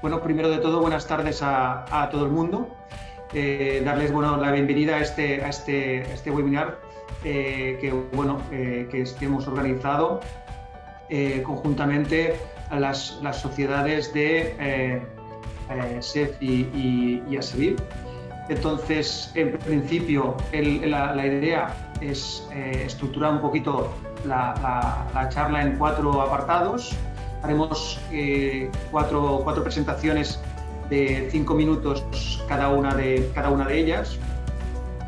Bueno, primero de todo, buenas tardes a todo el mundo. Darles la bienvenida a este webinar que hemos organizado conjuntamente a las sociedades de SEF y ASEVIR. Entonces, en principio, la idea es estructurar un poquito la charla en 4 apartados. Haremos 4 presentaciones de 5 minutos cada una de ellas,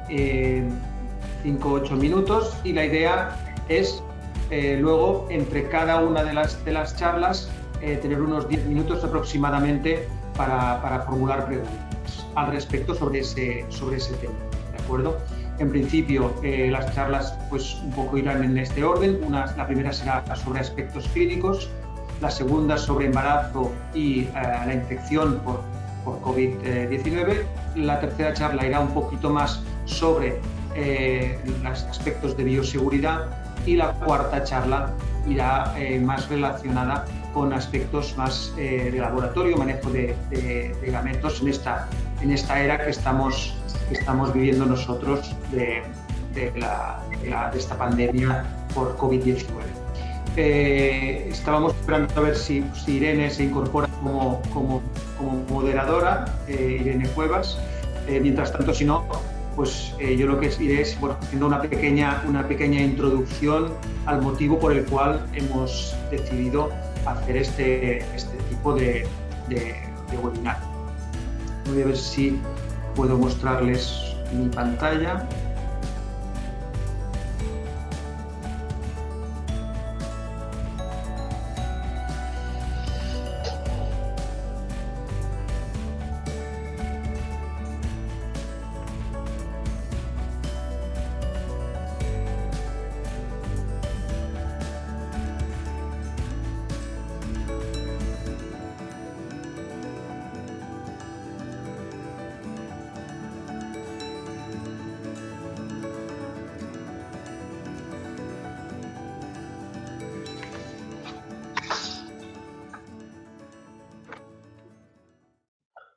5-8 minutos, y la idea es luego, entre cada una de las charlas, tener unos 10 minutos aproximadamente para formular preguntas al respecto sobre ese tema, ¿de acuerdo? En principio, las charlas pues un poco irán en este orden. La primera será sobre aspectos clínicos, la segunda sobre embarazo y la infección por COVID-19. La tercera charla irá un poquito más sobre los aspectos de bioseguridad, y la cuarta charla irá más relacionada con aspectos más de laboratorio, manejo de gametos en esta era que estamos viviendo nosotros de esta pandemia por COVID-19. Estábamos esperando a ver si Irene se incorpora como moderadora, Irene Cuevas. Mientras tanto, si no, pues yo lo que iré es haciendo una pequeña introducción al motivo por el cual hemos decidido hacer este tipo de webinar. Voy a ver si puedo mostrarles mi pantalla.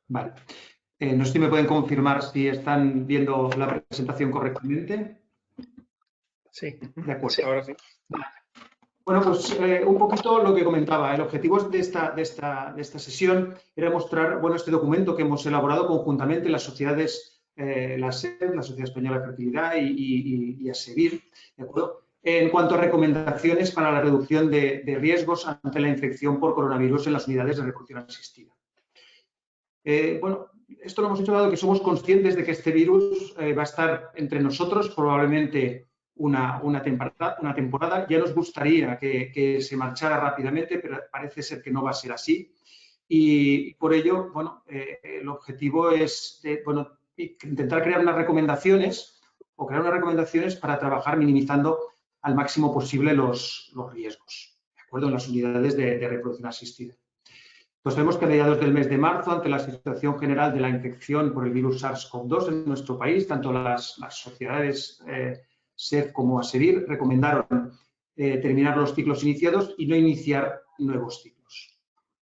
Vale. No sé si me pueden confirmar si están viendo la presentación correctamente. Sí, de acuerdo. Sí, ahora sí. Bueno, pues un poquito lo que comentaba. El objetivo de esta sesión era mostrar este documento que hemos elaborado conjuntamente las sociedades, la SEF, la Sociedad Española de Fertilidad y ASEVIR, ¿de acuerdo? En cuanto a recomendaciones para la reducción de riesgos ante la infección por coronavirus en las unidades de reproducción asistida. Esto lo hemos hecho dado que somos conscientes de que este virus va a estar entre nosotros probablemente una temporada. Ya nos gustaría que se marchara rápidamente, pero parece ser que no va a ser así. Y por ello, el objetivo es intentar crear unas recomendaciones para trabajar minimizando al máximo posible los riesgos, ¿de acuerdo? En las unidades de reproducción asistida. Pues vemos que a mediados del mes de marzo, ante la situación general de la infección por el virus SARS-CoV-2 en nuestro país, tanto las sociedades SEF como ASEVIR recomendaron terminar los ciclos iniciados y no iniciar nuevos ciclos.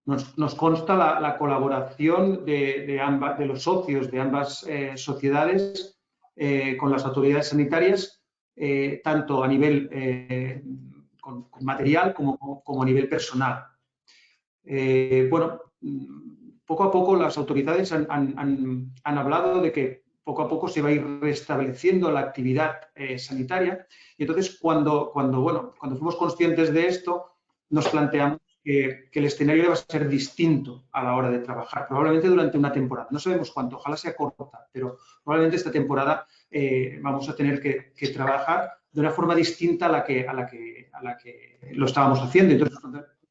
Nos consta la colaboración de los socios de ambas sociedades con las autoridades sanitarias, tanto a nivel con material como a nivel personal. Poco a poco las autoridades han hablado de que poco a poco se va a ir restableciendo la actividad sanitaria, y entonces cuando fuimos conscientes de esto, nos planteamos que el escenario va a ser distinto a la hora de trabajar, probablemente durante una temporada. No sabemos cuánto, ojalá sea corta, pero probablemente esta temporada vamos a tener que trabajar de una forma distinta a la que lo estábamos haciendo. Entonces,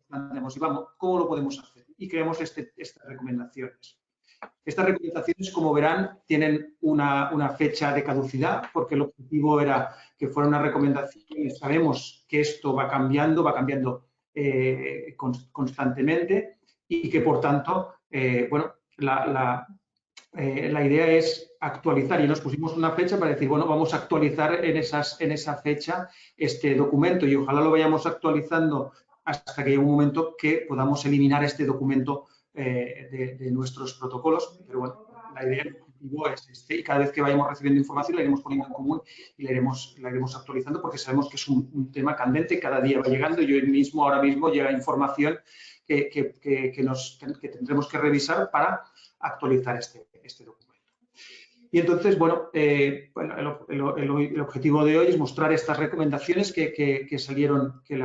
planteamos, ¿cómo lo podemos hacer? Y creamos estas recomendaciones. Estas recomendaciones, como verán, tienen una fecha de caducidad, porque el objetivo era que fuera una recomendación. Sabemos que esto va cambiando constantemente, y que, por tanto, la idea es actualizar, y nos pusimos una fecha para decir, vamos a actualizar en esa fecha este documento, y ojalá lo vayamos actualizando hasta que llegue un momento que podamos eliminar este documento de nuestros protocolos, pero bueno, la idea, el objetivo es este, y cada vez que vayamos recibiendo información la iremos poniendo en común y la iremos actualizando, porque sabemos que es un tema candente, cada día va llegando. Yo mismo, ahora mismo, llega información que tendremos que revisar para actualizar este documento. Y entonces, bueno, el objetivo de hoy es mostrar estas recomendaciones que salieron, que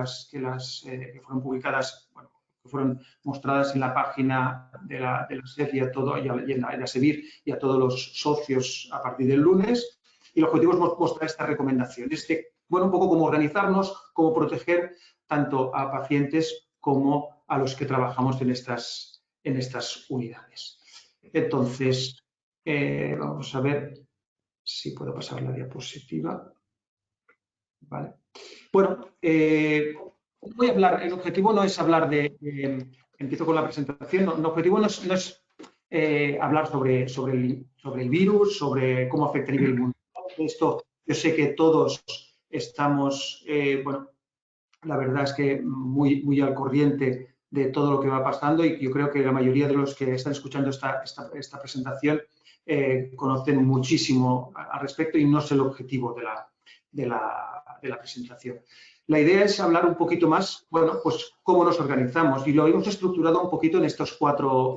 fueron publicadas, bueno, que fueron mostradas en la página de la SED y en la SEBIR y a todos los socios a partir del lunes. Y el objetivo es mostrar estas recomendaciones de, bueno, un poco cómo organizarnos, cómo proteger tanto a pacientes como a los que trabajamos en estas unidades. Entonces, vamos a ver si puedo pasar la diapositiva. Vale. Bueno, voy a hablar, el objetivo no es hablar empiezo con la presentación, el objetivo no es hablar sobre el virus, sobre cómo afecta a nivel mundial. Esto yo sé que todos estamos, bueno, la verdad es que muy al corriente de todo lo que va pasando, y yo creo que la mayoría de los que están escuchando esta presentación conocen muchísimo al respecto, y no es el objetivo de la presentación. La idea es hablar un poquito más, bueno, pues cómo nos organizamos, y lo hemos estructurado un poquito en estos cuatro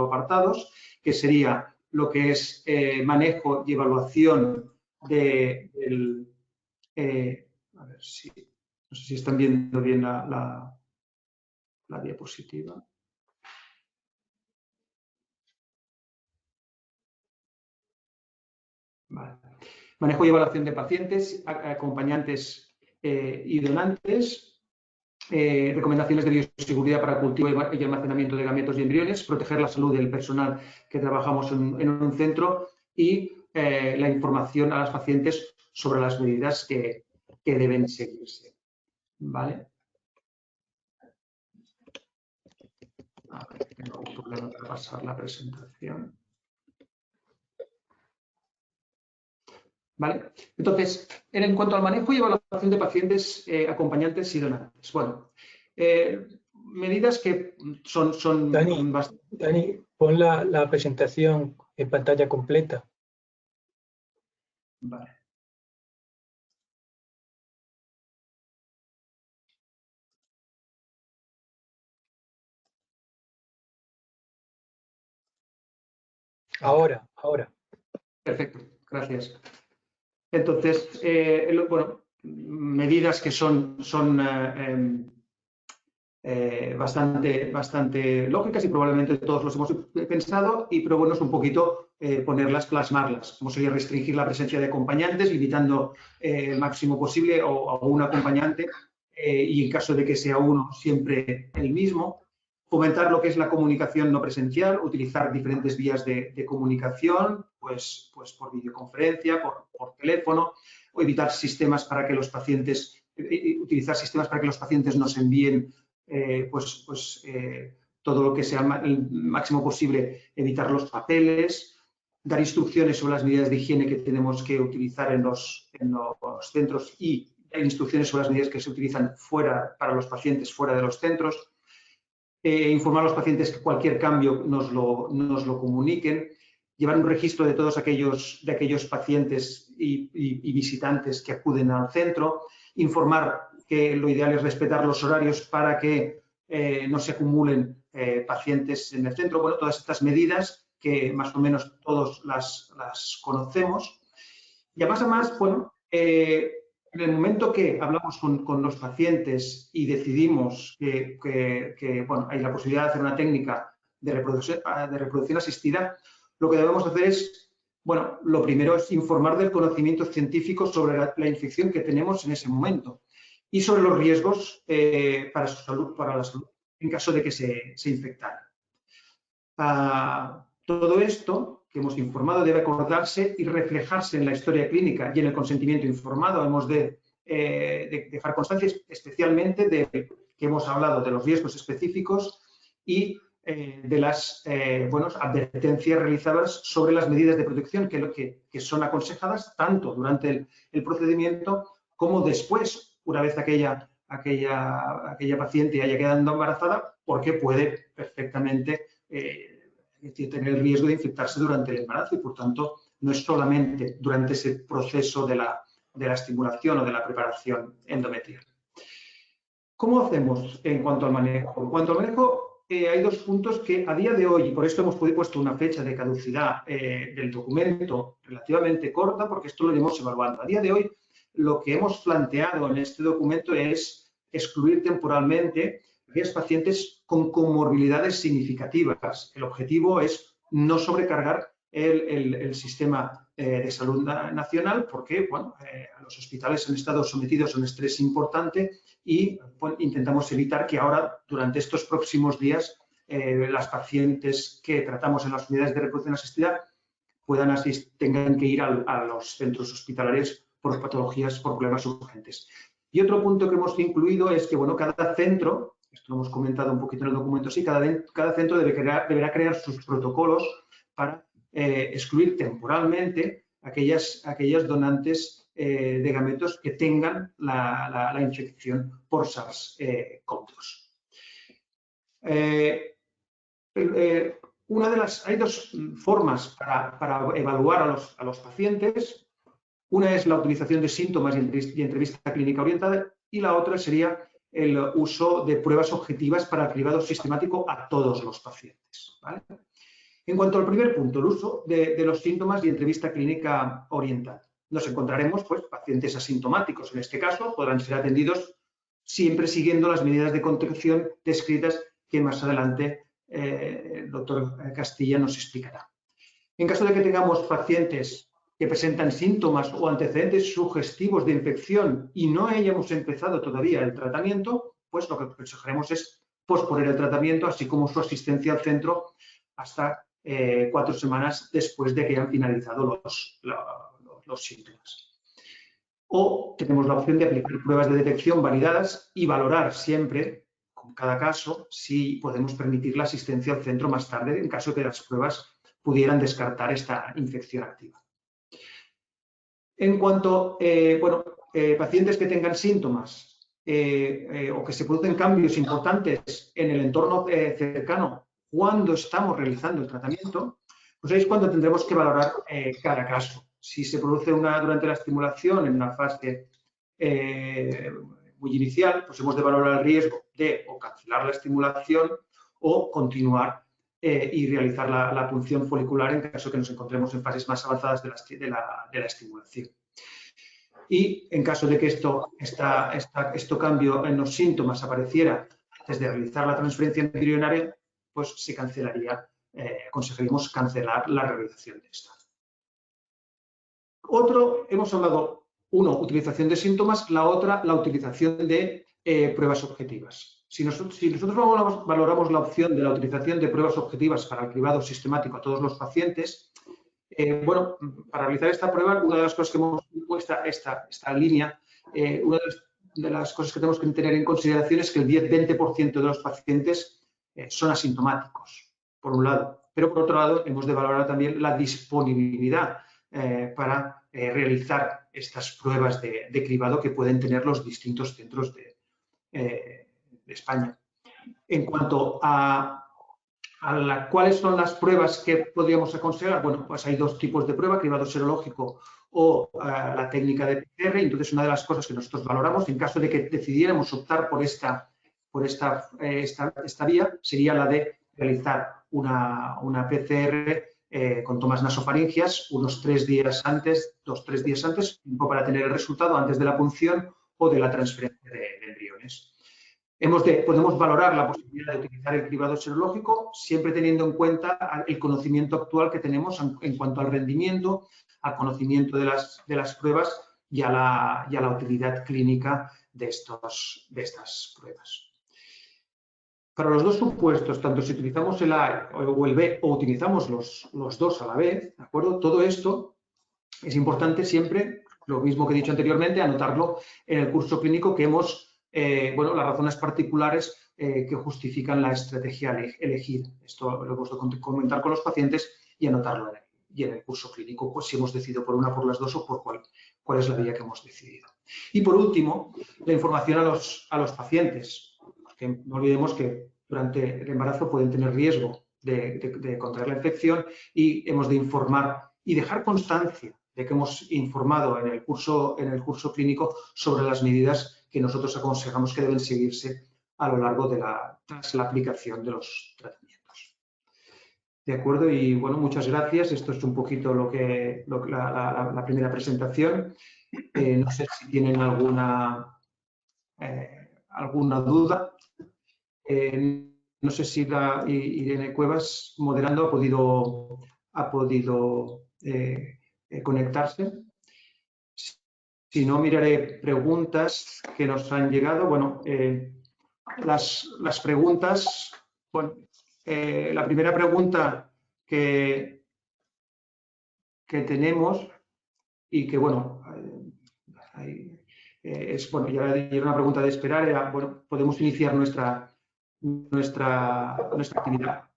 apartados, que sería lo que es manejo y evaluación a ver si, no sé si están viendo bien la diapositiva. Vale. Manejo y evaluación de pacientes, acompañantes y donantes, recomendaciones de bioseguridad para cultivo y almacenamiento de gametos y embriones, proteger la salud del personal que trabajamos en un centro, y la información a las pacientes sobre las medidas que deben seguirse. ¿Vale? A ver, tengo un problema para pasar la presentación. ¿Vale? Entonces, en cuanto al manejo y evaluación de pacientes, acompañantes y donantes. Bueno, medidas que son Dani, pon la presentación en pantalla completa. Vale. Ahora. Perfecto, gracias. Entonces, bueno, medidas que son bastante lógicas y probablemente todos los hemos pensado, pero bueno, es un poquito ponerlas, plasmarlas, como sería restringir la presencia de acompañantes, limitando el máximo posible a un acompañante, y en caso de que sea uno, siempre el mismo. Fomentar lo que es la comunicación no presencial, utilizar diferentes vías de comunicación, pues por videoconferencia, por teléfono, o evitar sistemas para que los pacientes, utilizar sistemas para que los pacientes nos envíen todo lo que sea el máximo posible, evitar los papeles, dar instrucciones sobre las medidas de higiene que tenemos que utilizar en los centros, y instrucciones sobre las medidas que se utilizan para los pacientes fuera de los centros. Informar a los pacientes que cualquier cambio nos lo comuniquen, llevar un registro de todos aquellos pacientes y visitantes que acuden al centro, informar que lo ideal es respetar los horarios para que no se acumulen pacientes en el centro. Bueno, todas estas medidas que más o menos todos las conocemos. Y además, bueno, en el momento que hablamos con los pacientes y decidimos que bueno, hay la posibilidad de hacer una técnica de reproducción asistida, lo que debemos hacer es, bueno, lo primero es informar del conocimiento científico sobre la infección que tenemos en ese momento y sobre los riesgos para la salud en caso de que se infectara. Todo esto que hemos informado debe acordarse y reflejarse en la historia clínica y en el consentimiento informado. Hemos de dejar constancia especialmente de que hemos hablado de los riesgos específicos y de las advertencias realizadas sobre las medidas de protección que son aconsejadas tanto durante el procedimiento como después, una vez aquella paciente haya quedado embarazada, porque puede perfectamente tener el riesgo de infectarse durante el embarazo y, por tanto, no es solamente durante ese proceso de la estimulación o de la preparación endometrial. ¿Cómo hacemos en cuanto al manejo? En cuanto al manejo, hay dos puntos que a día de hoy, y por esto hemos puesto una fecha de caducidad del documento relativamente corta, porque esto lo iremos evaluando. A día de hoy, lo que hemos planteado en este documento es excluir temporalmente a aquellos pacientes con comorbilidades significativas. El objetivo es no sobrecargar el sistema de salud nacional porque bueno, los hospitales han estado sometidos a un estrés importante y bueno, intentamos evitar que ahora, durante estos próximos días, las pacientes que tratamos en las unidades de reproducción asistida tengan que ir a los centros hospitalarios por patologías, por problemas urgentes. Y otro punto que hemos incluido es que bueno, cada centro, esto lo hemos comentado un poquito en el documento, sí, cada centro deberá crear sus protocolos para excluir temporalmente aquellas donantes de gametos que tengan la infección por SARS-CoV-2. Hay dos formas para evaluar a los pacientes. Una es la utilización de síntomas y entrevista clínica orientada y la otra sería el uso de pruebas objetivas para el cribado sistemático a todos los pacientes, ¿vale? En cuanto al primer punto, el uso de los síntomas y entrevista clínica orientada. Nos encontraremos, pues, pacientes asintomáticos. En este caso, podrán ser atendidos siempre siguiendo las medidas de contención descritas que más adelante el doctor Castilla nos explicará. En caso de que tengamos pacientes que presentan síntomas o antecedentes sugestivos de infección y no hayamos empezado todavía el tratamiento, pues lo que aconsejaremos es posponer el tratamiento, así como su asistencia al centro hasta 4 semanas después de que hayan finalizado los síntomas. O tenemos la opción de aplicar pruebas de detección validadas y valorar siempre, con cada caso, si podemos permitir la asistencia al centro más tarde en caso de que las pruebas pudieran descartar esta infección activa. En cuanto a pacientes que tengan síntomas o que se producen cambios importantes en el entorno cercano cuando estamos realizando el tratamiento, pues ahí es cuando tendremos que valorar cada caso. Si se produce durante la estimulación en una fase muy inicial, pues hemos de valorar el riesgo de o cancelar la estimulación o continuar y realizar la punción folicular en caso que nos encontremos en fases más avanzadas de la estimulación. Y en caso de que esto cambio en los síntomas apareciera antes de realizar la transferencia embrionaria, pues se cancelaría, aconsejaríamos cancelar la realización de esta. Hemos hablado, utilización de síntomas, la otra, la utilización de pruebas objetivas. Si nosotros valoramos la opción de la utilización de pruebas objetivas para el cribado sistemático a todos los pacientes, para realizar esta prueba, una de las cosas que hemos puesto esta línea, una de las cosas que tenemos que tener en consideración es que el 10-20% de los pacientes son asintomáticos, por un lado, pero por otro lado hemos de valorar también la disponibilidad para realizar estas pruebas de cribado que pueden tener los distintos centros de España. En cuanto a cuáles son las pruebas que podríamos aconsejar, bueno, pues hay dos tipos de prueba, cribado serológico o la técnica de PCR. Entonces, una de las cosas que nosotros valoramos, en caso de que decidiéramos optar por esta vía, sería la de realizar una PCR con tomas nasofaringias unos 2-3 días antes, tiempo para tener el resultado antes de la punción o de la transferencia de embriones. Podemos valorar la posibilidad de utilizar el cribado serológico siempre teniendo en cuenta el conocimiento actual que tenemos en cuanto al rendimiento, al conocimiento de las pruebas y a la utilidad clínica de estas pruebas. Para los dos supuestos, tanto si utilizamos el A o el B o utilizamos los dos a la vez, ¿de acuerdo? Todo esto es importante siempre, lo mismo que he dicho anteriormente, anotarlo en el curso clínico que hemos, las razones particulares que justifican la estrategia elegida. Esto lo hemos de comentar con los pacientes y anotarlo en el curso clínico, pues si hemos decidido por una, por las dos o por cuál es la vía que hemos decidido. Y por último, la información a los pacientes. Porque no olvidemos que durante el embarazo pueden tener riesgo de contraer la infección, y hemos de informar y dejar constancia de que hemos informado en el curso clínico sobre las medidas que nosotros aconsejamos que deben seguirse a lo largo tras la aplicación de los tratamientos. De acuerdo, y bueno, muchas gracias. Esto es un poquito la primera presentación. No sé si tienen alguna duda. No sé si Irene Cuevas, moderando, ha podido conectarse. Si no, miraré preguntas que nos han llegado. Bueno, las preguntas, bueno, la primera pregunta que tenemos y que, bueno, bueno, ya era una pregunta de esperar, era, bueno, podemos iniciar nuestra actividad.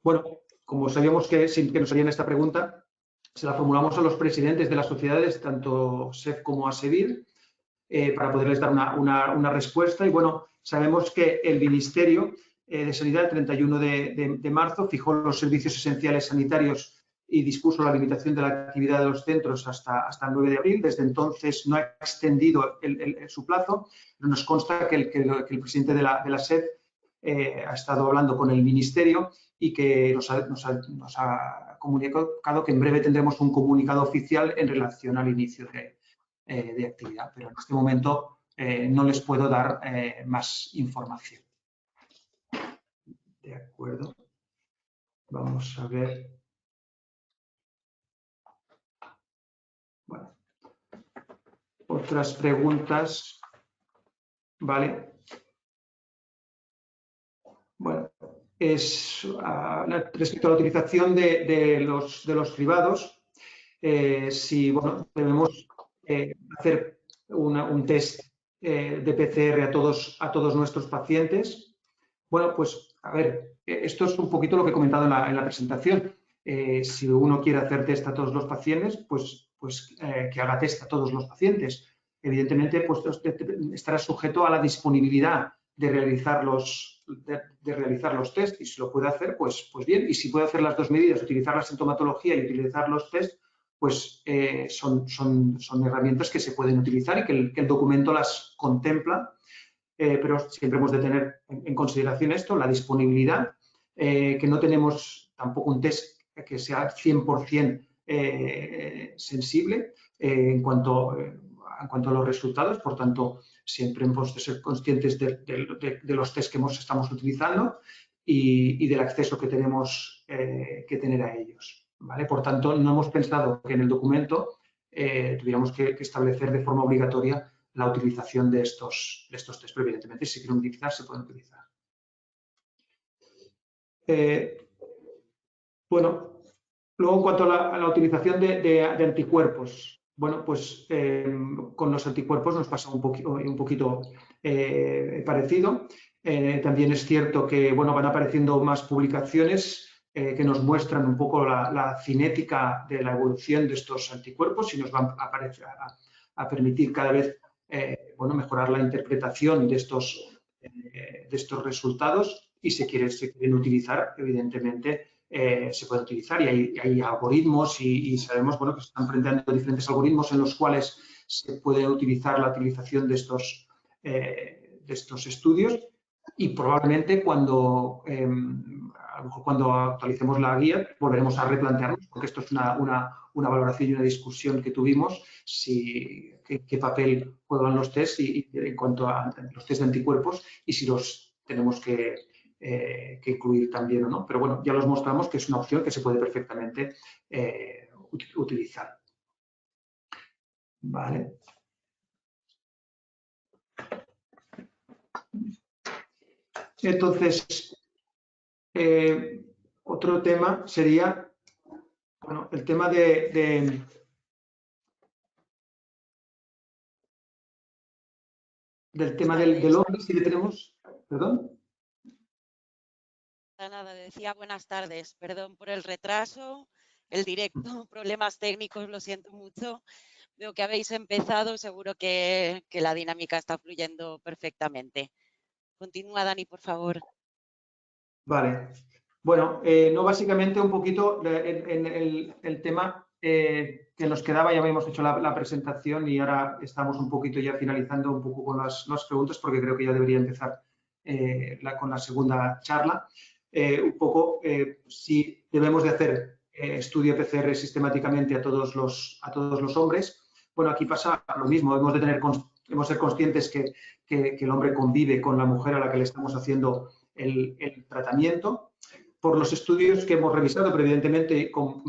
Bueno, como sabíamos que nos harían esta pregunta, se la formulamos a los presidentes de las sociedades, tanto SEF como ASEVIR, para poderles dar una respuesta. Y bueno, sabemos que el Ministerio de Sanidad, el 31 de marzo, fijó los servicios esenciales sanitarios y dispuso la limitación de la actividad de los centros hasta el 9 de abril. Desde entonces no ha extendido su plazo. Nos consta que el presidente de la SED ha estado hablando con el Ministerio y que nos ha comunicado que en breve tendremos un comunicado oficial en relación al inicio de actividad. Pero en este momento no les puedo dar más información. De acuerdo. Vamos a ver. Bueno. Otras preguntas. Vale. Bueno, respecto a la utilización de los cribados, si bueno, debemos hacer un test de PCR a todos nuestros pacientes. Bueno, pues a ver, esto es un poquito lo que he comentado en la presentación. Si uno quiere hacer test a todos los pacientes, pues que haga test a todos los pacientes. Evidentemente, pues estará sujeto a la disponibilidad de realizar los test, y si lo puede hacer, pues bien. Y si puede hacer las dos medidas, utilizar la sintomatología y utilizar los test, pues son herramientas que se pueden utilizar y que el documento las contempla. Pero siempre hemos de tener en consideración esto, la disponibilidad, que no tenemos tampoco un test que sea 100% sensible en cuanto a los resultados. Por tanto, siempre hemos de ser conscientes de los test que estamos utilizando y del acceso que tenemos que tener a ellos, ¿vale? Por tanto, no hemos pensado que en el documento tuviéramos que establecer de forma obligatoria la utilización de estos test, pero evidentemente si quieren utilizar, se pueden utilizar. Bueno, luego en cuanto a la utilización de anticuerpos, bueno, pues con los anticuerpos nos pasa un poquito parecido. También es cierto que, bueno, van apareciendo más publicaciones que nos muestran un poco la cinética de la evolución de estos anticuerpos y nos van a permitir cada vez bueno, mejorar la interpretación de estos resultados, y se quieren utilizar, evidentemente, se puede utilizar, y hay algoritmos y sabemos, bueno, que se están planteando diferentes algoritmos en los cuales se puede utilizar la utilización de estos estudios, y probablemente cuando actualicemos la guía volveremos a replantearnos, porque esto es una valoración y una discusión que tuvimos, qué papel juegan los test en cuanto a los test de anticuerpos y si los tenemos que incluir también o no. Pero bueno, ya los mostramos que es una opción que se puede perfectamente utilizar. Vale. Entonces, otro tema sería, bueno, el tema del tema del hombre, si le tenemos, perdón. Nada, decía buenas tardes, perdón por el retraso, el directo, problemas técnicos, lo siento mucho. Veo que habéis empezado, seguro que la dinámica está fluyendo perfectamente. Continúa, Dani, por favor. Vale. Bueno, no, básicamente un poquito en el tema que nos quedaba, ya habíamos hecho la presentación y ahora estamos un poquito ya finalizando un poco con las preguntas porque creo que ya debería empezar con la segunda charla. Un poco si debemos de hacer estudio PCR sistemáticamente a todos los hombres. Bueno, aquí pasa lo mismo, hemos de ser conscientes que el hombre convive con la mujer a la que le estamos haciendo el tratamiento. Por los estudios que hemos revisado, pero evidentemente, como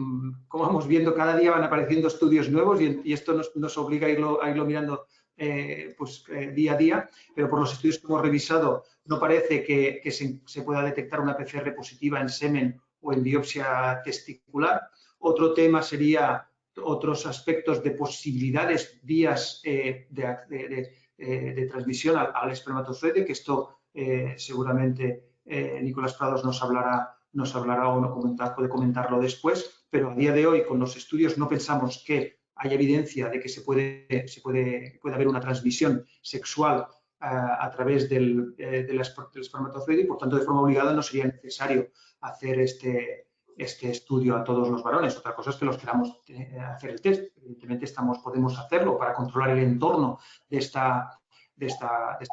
vamos viendo, cada día van apareciendo estudios nuevos y esto nos obliga a irlo mirando día a día, pero por los estudios que hemos revisado no parece que se pueda detectar una PCR positiva en semen o en biopsia testicular. Otro tema sería otros aspectos de posibilidades, vías de transmisión al espermatozoide, que esto seguramente Nicolás Prados nos hablará o puede comentarlo después, pero a día de hoy con los estudios no pensamos que haya evidencia de que puede haber una transmisión sexual a través del espermatozoide y por tanto de forma obligada no sería necesario hacer este estudio a todos los varones. Otra cosa es que los queramos hacer el test. Evidentemente podemos hacerlo para controlar el entorno de esta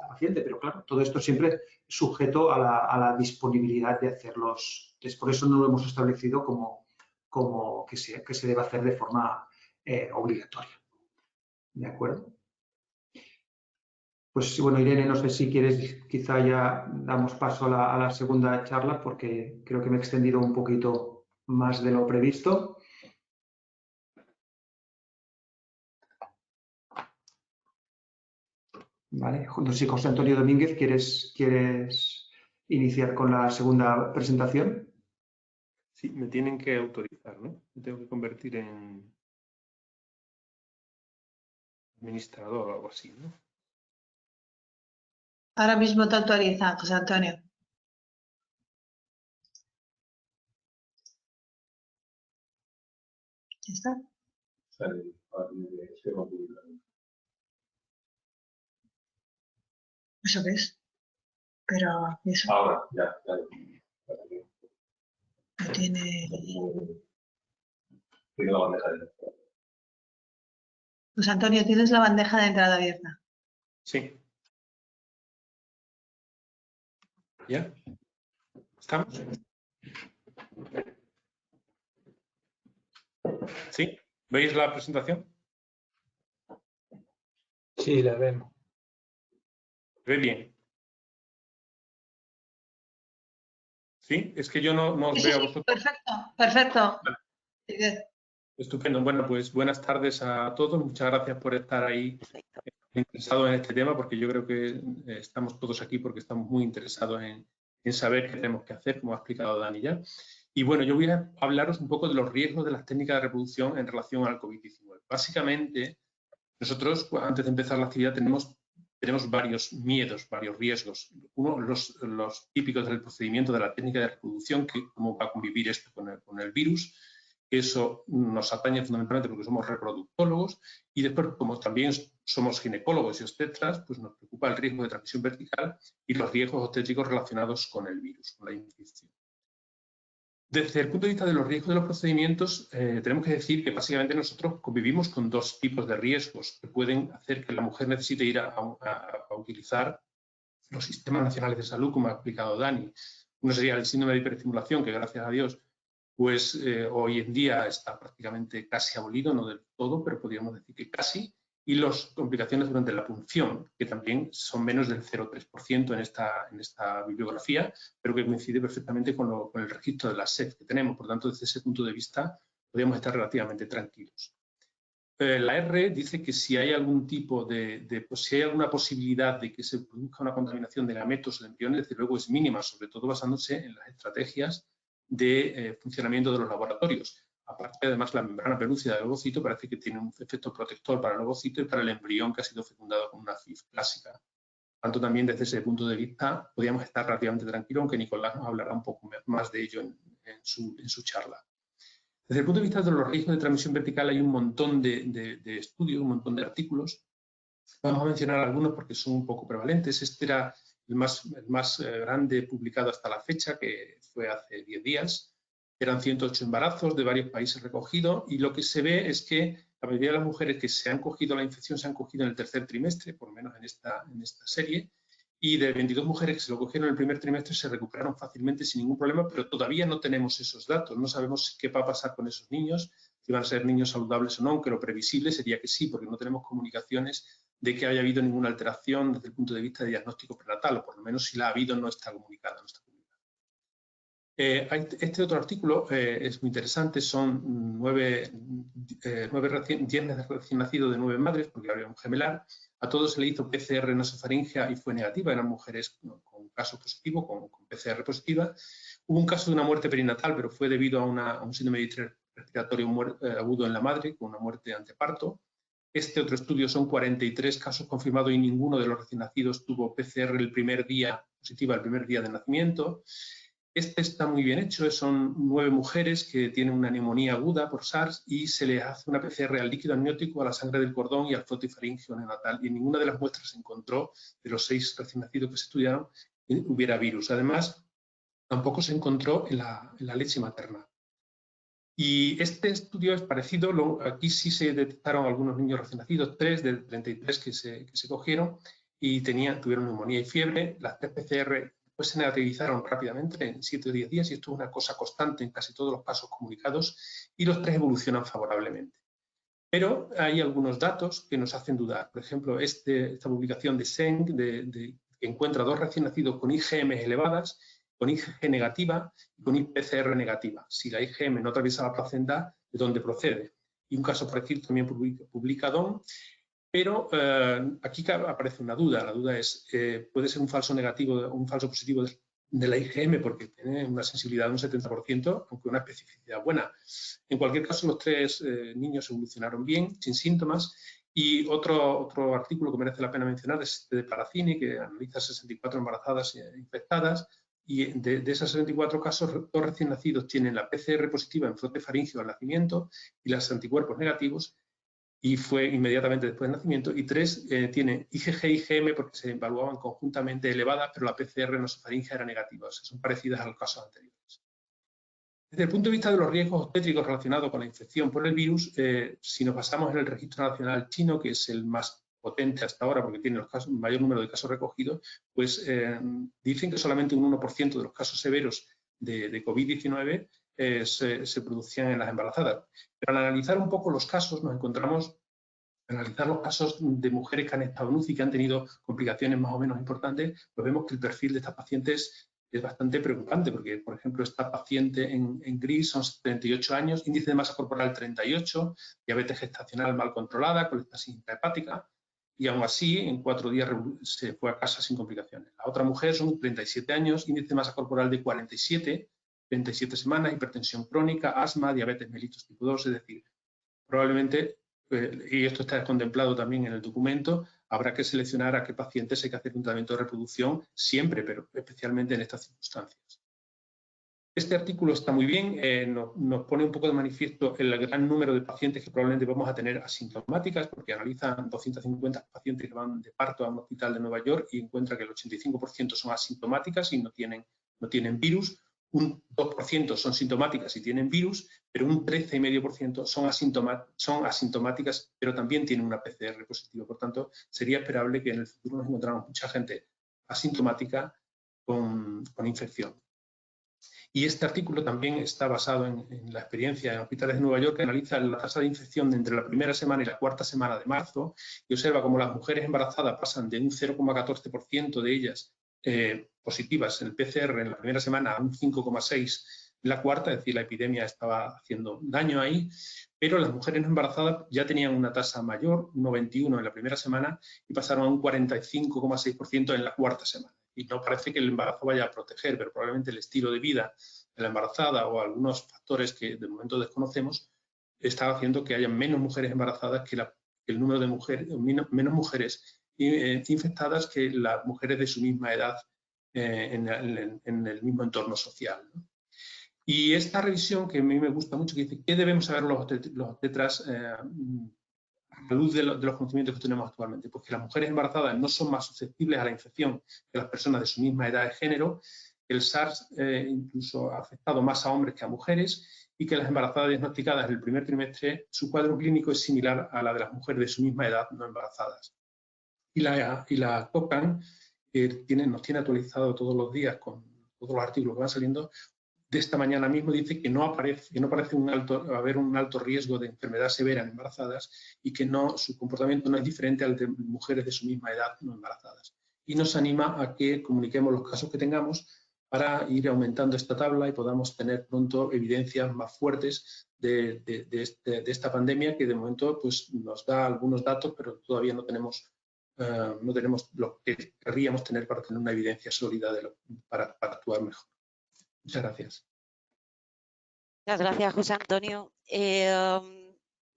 paciente, pero claro, todo esto siempre sujeto a la disponibilidad de hacer los test. Por eso no lo hemos establecido como que se debe hacer de forma obligatoria. ¿De acuerdo? Pues bueno, Irene, no sé si quieres, quizá ya damos paso a la segunda charla porque creo que me he extendido un poquito más de lo previsto. Vale, no sé si José Antonio Domínguez, ¿quieres iniciar con la segunda presentación? Sí, me tienen que autorizar, ¿no? Me tengo que convertir en administrador o algo así, ¿no? Ahora mismo te autoriza, José Antonio. ¿Ya está? Eso ves. Pero eso Ahora, ya. no tiene... Tiene la bandeja de... José Antonio, tienes la bandeja de entrada abierta. Sí. ¿Ya? ¿Estamos? ¿Sí? ¿Veis la presentación? Sí, la vemos. ¿Ve bien? ¿Sí? Es que yo no os veo a vosotros. Perfecto. Vale. Estupendo. Bueno, pues buenas tardes a todos. Muchas gracias por estar ahí interesados en este tema, porque yo creo que estamos todos aquí porque estamos muy interesados en saber qué tenemos que hacer, como ha explicado Dani ya. Y bueno, yo voy a hablaros un poco de los riesgos de las técnicas de reproducción en relación al COVID-19. Básicamente, nosotros, antes de empezar la actividad, tenemos varios miedos, varios riesgos. Uno, los típicos del procedimiento de la técnica de reproducción, que cómo va a convivir esto con el virus. Eso nos atañe fundamentalmente porque somos reproductólogos y después, como también somos ginecólogos y obstetras, pues nos preocupa el riesgo de transmisión vertical y los riesgos obstétricos relacionados con el virus, con la infección. Desde el punto de vista de los riesgos de los procedimientos, tenemos que decir que básicamente nosotros convivimos con dos tipos de riesgos que pueden hacer que la mujer necesite ir a utilizar los sistemas nacionales de salud, como ha explicado Dani. Uno sería el síndrome de hiperestimulación, que gracias a Dios pues hoy en día está prácticamente casi abolido, no del todo, pero podríamos decir que casi, y las complicaciones durante la punción, que también son menos del 0,3% en esta bibliografía, pero que coincide perfectamente con el registro de la SEF que tenemos. Por tanto, desde ese punto de vista, podríamos estar relativamente tranquilos. La R dice que si hay algún tipo si hay alguna posibilidad de que se produzca una contaminación de gametos o de embriones, desde luego es mínima, sobre todo basándose en las estrategias de funcionamiento de los laboratorios. Aparte, además, la membrana pelúcida del ovocito parece que tiene un efecto protector para el ovocito y para el embrión que ha sido fecundado con una FIV clásica. Por tanto, también desde ese punto de vista podríamos estar relativamente tranquilos, aunque Nicolás nos hablará un poco más de ello en su charla. Desde el punto de vista de los riesgos de transmisión vertical hay un montón de estudios, un montón de artículos. Vamos a mencionar algunos porque son un poco prevalentes. Este era más grande publicado hasta la fecha, que fue hace 10 días. Eran 108 embarazos de varios países recogidos y lo que se ve es que la mayoría de las mujeres que se han cogido la infección se han cogido en el tercer trimestre, por lo menos en esta serie, y de 22 mujeres que se lo cogieron en el primer trimestre se recuperaron fácilmente sin ningún problema, pero todavía no tenemos esos datos, no sabemos qué va a pasar con esos niños, si van a ser niños saludables o no, aunque lo previsible sería que sí, porque no tenemos comunicaciones de que haya habido ninguna alteración desde el punto de vista de diagnóstico prenatal, o por lo menos si la ha habido no está comunicada. Este otro artículo es muy interesante, son 10 recién nacidos de 9 madres, porque había un gemelar. A todos se le hizo PCR nasofaringea y fue negativa, eran mujeres con caso positivo, con PCR positiva. Hubo un caso de una muerte perinatal, pero fue debido a un síndrome de distrés respiratorio agudo en la madre, con una muerte anteparto. Este otro estudio son 43 casos confirmados y ninguno de los recién nacidos tuvo PCR positiva el primer día de nacimiento. Este está muy bien hecho, son 9 mujeres que tienen una neumonía aguda por SARS y se les hace una PCR al líquido amniótico, a la sangre del cordón y al frotifaringio neonatal. Y en ninguna de las muestras se encontró, de los 6 recién nacidos que se estudiaron, que hubiera virus. Además, tampoco se encontró en la leche materna. Y este estudio es parecido, aquí sí se detectaron algunos niños recién nacidos, 3 de 33 que se cogieron y tuvieron neumonía y fiebre. Las 3 PCR pues se negativizaron rápidamente en 7 o 10 días y esto es una cosa constante en casi todos los casos comunicados y los 3 evolucionan favorablemente. Pero hay algunos datos que nos hacen dudar. Por ejemplo, esta publicación de Seng que encuentra 2 recién nacidos con IgM elevadas, con IgG negativa y con PCR negativa. Si la IgM no atraviesa la placenta, ¿de dónde procede? Y un caso parecido también publicado. Pero aquí aparece una duda. La duda es, ¿puede ser un falso negativo o un falso positivo de la IgM? Porque tiene una sensibilidad de un 70%, aunque una especificidad buena. En cualquier caso, los 3 niños evolucionaron bien, sin síntomas. Y otro artículo que merece la pena mencionar es este de Paracini, que analiza 64 embarazadas infectadas. Y de esos 64 casos, 2 recién nacidos tienen la PCR positiva en frotifaringio al nacimiento y los anticuerpos negativos, y fue inmediatamente después del nacimiento, y 3 tienen IgG y IgM porque se evaluaban conjuntamente elevadas, pero la PCR nasofaringea era negativa, o sea, son parecidas a los casos anteriores. Desde el punto de vista de los riesgos obstétricos relacionados con la infección por el virus, si nos basamos en el Registro Nacional Chino, que es el más potente hasta ahora porque tiene el mayor número de casos recogidos, pues dicen que solamente un 1% de los casos severos de COVID-19 se producían en las embarazadas. Pero al analizar un poco los casos, nos encontramos, analizar los casos de mujeres que han estado en UCI, que han tenido complicaciones más o menos importantes, pues vemos que el perfil de estas pacientes es bastante preocupante, porque, por ejemplo, esta paciente en gris son 38 años, índice de masa corporal 38, diabetes gestacional mal controlada, colestasis intrahepática, y aún así, en 4 días se fue a casa sin complicaciones. La otra mujer son 37 años, índice de masa corporal de 47, 37 semanas, hipertensión crónica, asma, diabetes mellitus tipo 2, es decir, probablemente, y esto está contemplado también en el documento, habrá que seleccionar a qué pacientes hay que hacer un tratamiento de reproducción siempre, pero especialmente en estas circunstancias. Este artículo está muy bien, nos pone un poco de manifiesto el gran número de pacientes que probablemente vamos a tener asintomáticas, porque analizan 250 pacientes que van de parto a un hospital de Nueva York y encuentra que el 85% son asintomáticas y no tienen virus, un 2% son sintomáticas y tienen virus, pero un 13,5% son asintomáticas, pero también tienen una PCR positiva. Por tanto, sería esperable que en el futuro nos encontráramos mucha gente asintomática con infección. Y este artículo también está basado en la experiencia en hospitales de Nueva York, que analiza la tasa de infección entre la primera semana y la 4ª semana de marzo y observa cómo las mujeres embarazadas pasan de un 0,14% de ellas positivas en el PCR en la primera semana a un 5,6% en la 4ª, es decir, la epidemia estaba haciendo daño ahí, pero las mujeres no embarazadas ya tenían una tasa mayor, 1,21 en la primera semana, y pasaron a un 45,6% en la 4ª semana. Y no parece que el embarazo vaya a proteger, pero probablemente el estilo de vida de la embarazada o algunos factores que de momento desconocemos están haciendo que haya menos mujeres embarazadas que el número de mujeres, menos mujeres infectadas que las mujeres de su misma edad en el mismo entorno social, ¿no? Y esta revisión que a mí me gusta mucho, que dice, ¿qué debemos saber los obstetras la luz de los conocimientos que tenemos actualmente? Pues que las mujeres embarazadas no son más susceptibles a la infección que las personas de su misma edad de género, que el SARS incluso ha afectado más a hombres que a mujeres y que las embarazadas diagnosticadas en el primer trimestre, su cuadro clínico es similar a la de las mujeres de su misma edad no embarazadas. Y la COPAN nos tiene actualizado todos los días con todos los artículos que van saliendo. De esta mañana mismo dice que no parece haber un alto riesgo de enfermedad severa en embarazadas y que su comportamiento no es diferente al de mujeres de su misma edad no embarazadas. Y nos anima a que comuniquemos los casos que tengamos para ir aumentando esta tabla y podamos tener pronto evidencias más fuertes de esta pandemia, que de momento pues, nos da algunos datos, pero todavía no tenemos lo que querríamos tener para tener una evidencia sólida para actuar mejor. Muchas gracias. Muchas gracias, José Antonio.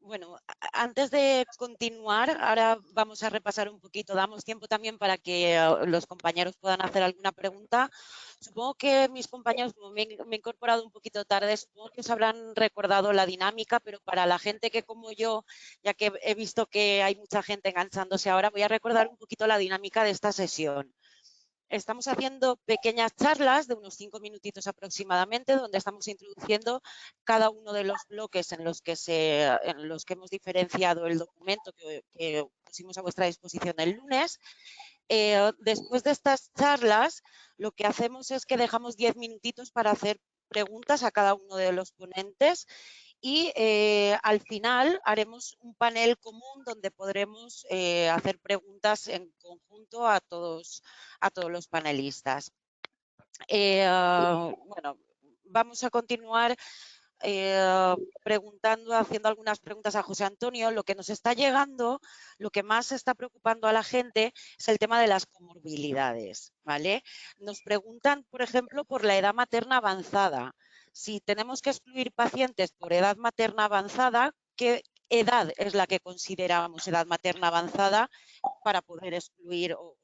Bueno, antes de continuar, ahora vamos a repasar un poquito. Damos tiempo también para que los compañeros puedan hacer alguna pregunta. Supongo que mis compañeros, como me he incorporado un poquito tarde, supongo que os habrán recordado la dinámica, pero para la gente que como yo, ya que he visto que hay mucha gente enganchándose ahora, voy a recordar un poquito la dinámica de esta sesión. Estamos haciendo pequeñas charlas de unos 5 minutitos aproximadamente, donde estamos introduciendo cada uno de los bloques en los que hemos diferenciado el documento que pusimos a vuestra disposición el lunes. Después de estas charlas, lo que hacemos es que dejamos 10 minutitos para hacer preguntas a cada uno de los ponentes. Y al final haremos un panel común donde podremos hacer preguntas en conjunto a todos los panelistas. Bueno, vamos a continuar haciendo algunas preguntas a José Antonio. Lo que nos está llegando, lo que más está preocupando a la gente es el tema de las comorbilidades, ¿vale? Nos preguntan, por ejemplo, por la edad materna avanzada. Si tenemos que excluir pacientes por edad materna avanzada, ¿qué edad es la que consideramos edad materna avanzada para poder excluir o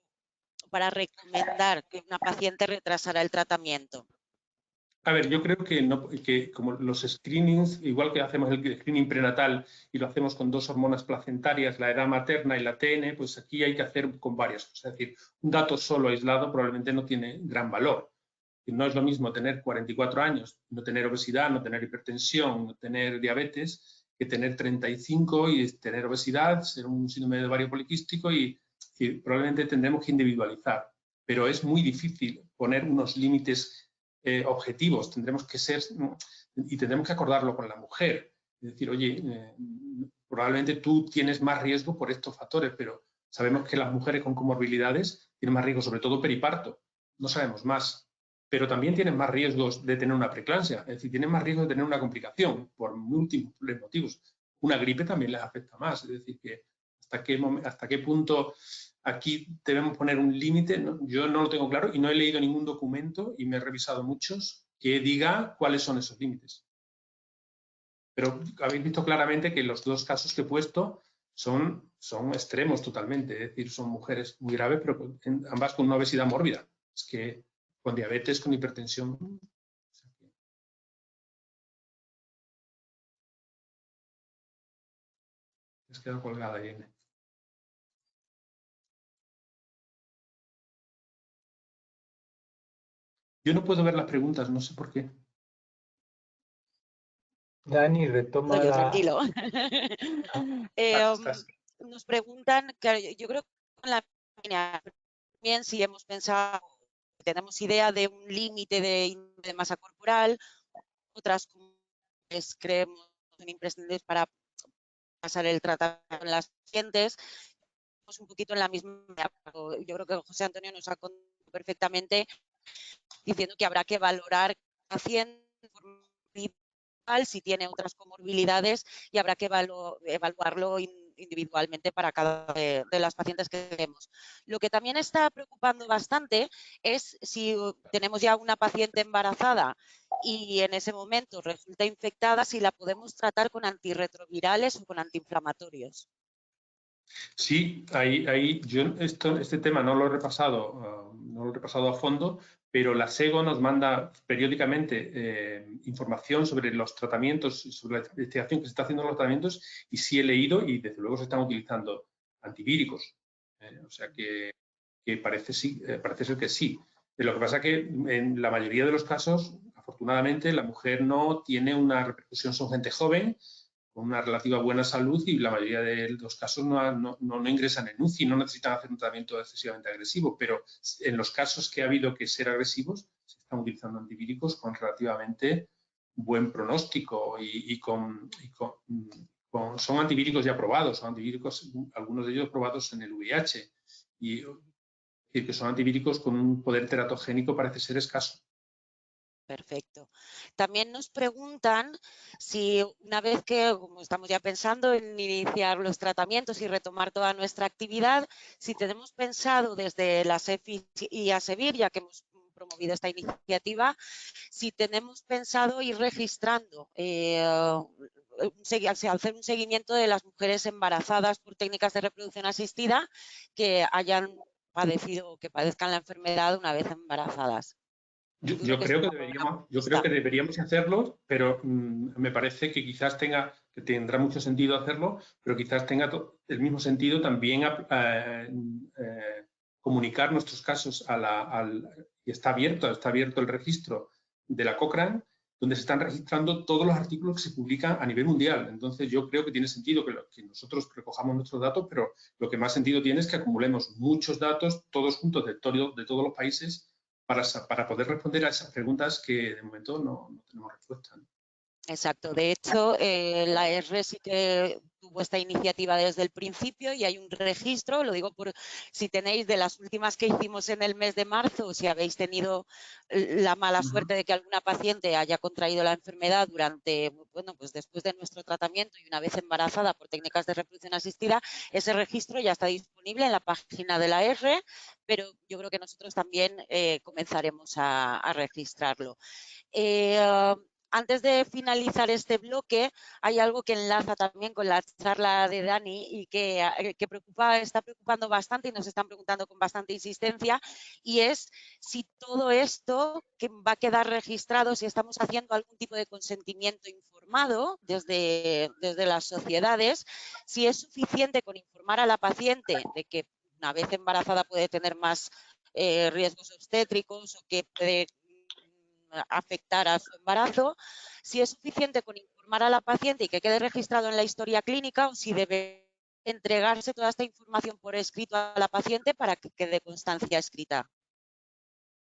para recomendar que una paciente retrasara el tratamiento? A ver, yo creo que como los screenings, igual que hacemos el screening prenatal y lo hacemos con 2 hormonas placentarias, la edad materna y la TN, pues aquí hay que hacer con varias cosas. Es decir, un dato solo aislado probablemente no tiene gran valor. No es lo mismo tener 44 años, no tener obesidad, no tener hipertensión, no tener diabetes, que tener 35 y tener obesidad, ser un síndrome de ovario poliquístico y probablemente tendremos que individualizar. Pero es muy difícil poner unos límites objetivos, tendremos que acordarlo con la mujer. Es decir, oye, probablemente tú tienes más riesgo por estos factores, pero sabemos que las mujeres con comorbilidades tienen más riesgo, sobre todo periparto. No sabemos más. Pero también tienen más riesgos de tener una preeclampsia, es decir, tienen más riesgo de tener una complicación por múltiples motivos. Una gripe también les afecta más, es decir, que hasta qué punto aquí debemos poner un límite, ¿no? Yo no lo tengo claro y no he leído ningún documento y me he revisado muchos que diga cuáles son esos límites. Pero habéis visto claramente que los 2 casos que he puesto son extremos totalmente, es decir, son mujeres muy graves, pero ambas con una obesidad mórbida. Es que con diabetes, con hipertensión. Es quedado colgada ahí. Yo no puedo ver las preguntas, no sé por qué. Dani, retoma No, tranquilo. Estás. Nos preguntan, claro, yo creo que con la línea también si hemos pensado, tenemos idea de un límite de masa corporal, otras creemos son imprescindibles para pasar el tratamiento en las pacientes. Estamos un poquito en la misma, yo creo que José Antonio nos ha contado perfectamente diciendo que habrá que valorar al paciente si tiene otras comorbilidades y habrá que evaluarlo individualmente para cada de las pacientes que tenemos. Lo que también está preocupando bastante es si tenemos ya una paciente embarazada y en ese momento resulta infectada, si la podemos tratar con antirretrovirales o con antiinflamatorios. Sí, ahí yo este tema no lo he repasado a fondo, pero la SEGO nos manda periódicamente información sobre los tratamientos, sobre la investigación que se está haciendo en los tratamientos, y sí he leído y desde luego se están utilizando antivíricos. O sea que parece ser que sí. Lo que pasa es que en la mayoría de los casos, afortunadamente, la mujer no tiene una repercusión, son gente joven, con una relativa buena salud, y la mayoría de los casos no ingresan en UCI, no necesitan hacer un tratamiento excesivamente agresivo, pero en los casos que ha habido que ser agresivos, se están utilizando antivíricos con relativamente buen pronóstico son antivíricos ya probados, son antivíricos, algunos de ellos probados en el VIH, y que son antivíricos con un poder teratogénico parece ser escaso. Perfecto. También nos preguntan si una vez que, como estamos ya pensando en iniciar los tratamientos y retomar toda nuestra actividad, si tenemos pensado desde la SEFI y ASEVIR, ya que hemos promovido esta iniciativa, si tenemos pensado ir registrando, hacer un seguimiento de las mujeres embarazadas por técnicas de reproducción asistida que hayan padecido o que padezcan la enfermedad una vez embarazadas. Yo creo que deberíamos hacerlo, pero me parece que quizás tendrá mucho sentido hacerlo, pero quizás tenga el mismo sentido también comunicar nuestros casos y está abierto el registro de la Cochrane, donde se están registrando todos los artículos que se publican a nivel mundial. Entonces, yo creo que tiene sentido que nosotros recojamos nuestros datos, pero lo que más sentido tiene es que acumulemos muchos datos, todos juntos, de todos los países, para poder responder a esas preguntas que de momento no tenemos respuesta, ¿no? Exacto. De hecho, la ESRE sí que tuvo esta iniciativa desde el principio y hay un registro, lo digo por si tenéis de las últimas que hicimos en el mes de marzo, si habéis tenido la mala suerte de que alguna paciente haya contraído la enfermedad pues después de nuestro tratamiento y una vez embarazada por técnicas de reproducción asistida, ese registro ya está disponible en la página de la ESRE, pero yo creo que nosotros también comenzaremos a registrarlo. Antes de finalizar este bloque, hay algo que enlaza también con la charla de Dani y que está preocupando bastante y nos están preguntando con bastante insistencia, y es si todo esto que va a quedar registrado, si estamos haciendo algún tipo de consentimiento informado desde las sociedades, si es suficiente con informar a la paciente de que una vez embarazada puede tener más riesgos obstétricos o que puede afectar a su embarazo, si es suficiente con informar a la paciente y que quede registrado en la historia clínica o si debe entregarse toda esta información por escrito a la paciente para que quede constancia escrita.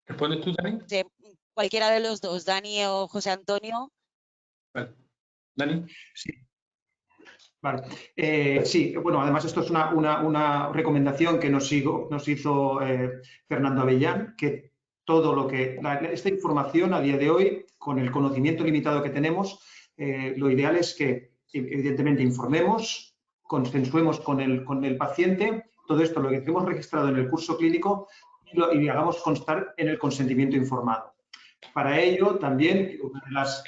¿Respondes tú, Dani? Cualquiera de los dos, Dani o José Antonio. Vale. ¿Dani? Sí. Vale. Sí, bueno, además esto es una recomendación que nos hizo Fernando Avellán, que todo lo que esta información a día de hoy, con el conocimiento limitado que tenemos, lo ideal es que evidentemente informemos, consensuemos con el paciente, todo esto lo que hemos registrado en el curso clínico y hagamos constar en el consentimiento informado. Para ello, también, una de las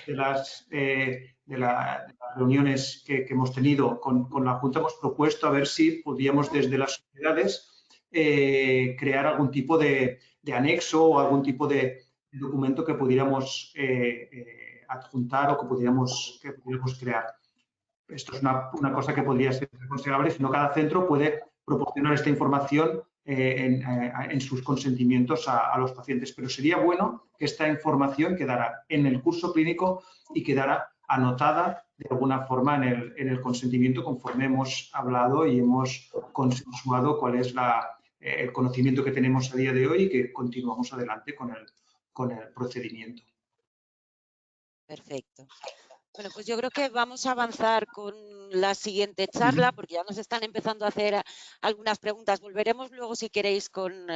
reuniones que hemos tenido con la Junta, hemos propuesto a ver si podíamos desde las sociedades crear algún tipo de anexo o algún tipo de documento que pudiéramos adjuntar o que pudiéramos crear. Esto es una cosa que podría ser considerable, si no cada centro puede proporcionar esta información en sus consentimientos a los pacientes. Pero sería bueno que esta información quedara en el curso clínico y quedara anotada de alguna forma en el consentimiento, conforme hemos hablado y hemos consensuado cuál es el conocimiento que tenemos a día de hoy y que continuamos adelante con el procedimiento. Perfecto. Bueno, pues yo creo que vamos a avanzar con la siguiente charla, porque ya nos están empezando a hacer algunas preguntas. Volveremos luego, si queréis, con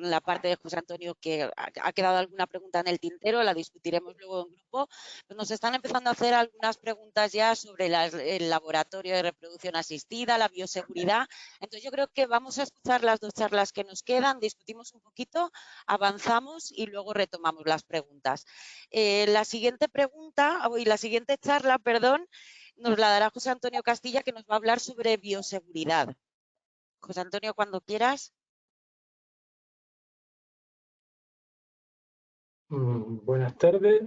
la parte de José Antonio, que ha quedado alguna pregunta en el tintero, la discutiremos luego en grupo. Pues nos están empezando a hacer algunas preguntas ya sobre el laboratorio de reproducción asistida, la bioseguridad. Entonces yo creo que vamos a escuchar las dos charlas que nos quedan, discutimos un poquito, avanzamos y luego retomamos las preguntas. La siguiente charla, perdón, nos la dará José Antonio Castilla, que nos va a hablar sobre bioseguridad. José Antonio, cuando quieras. Buenas tardes.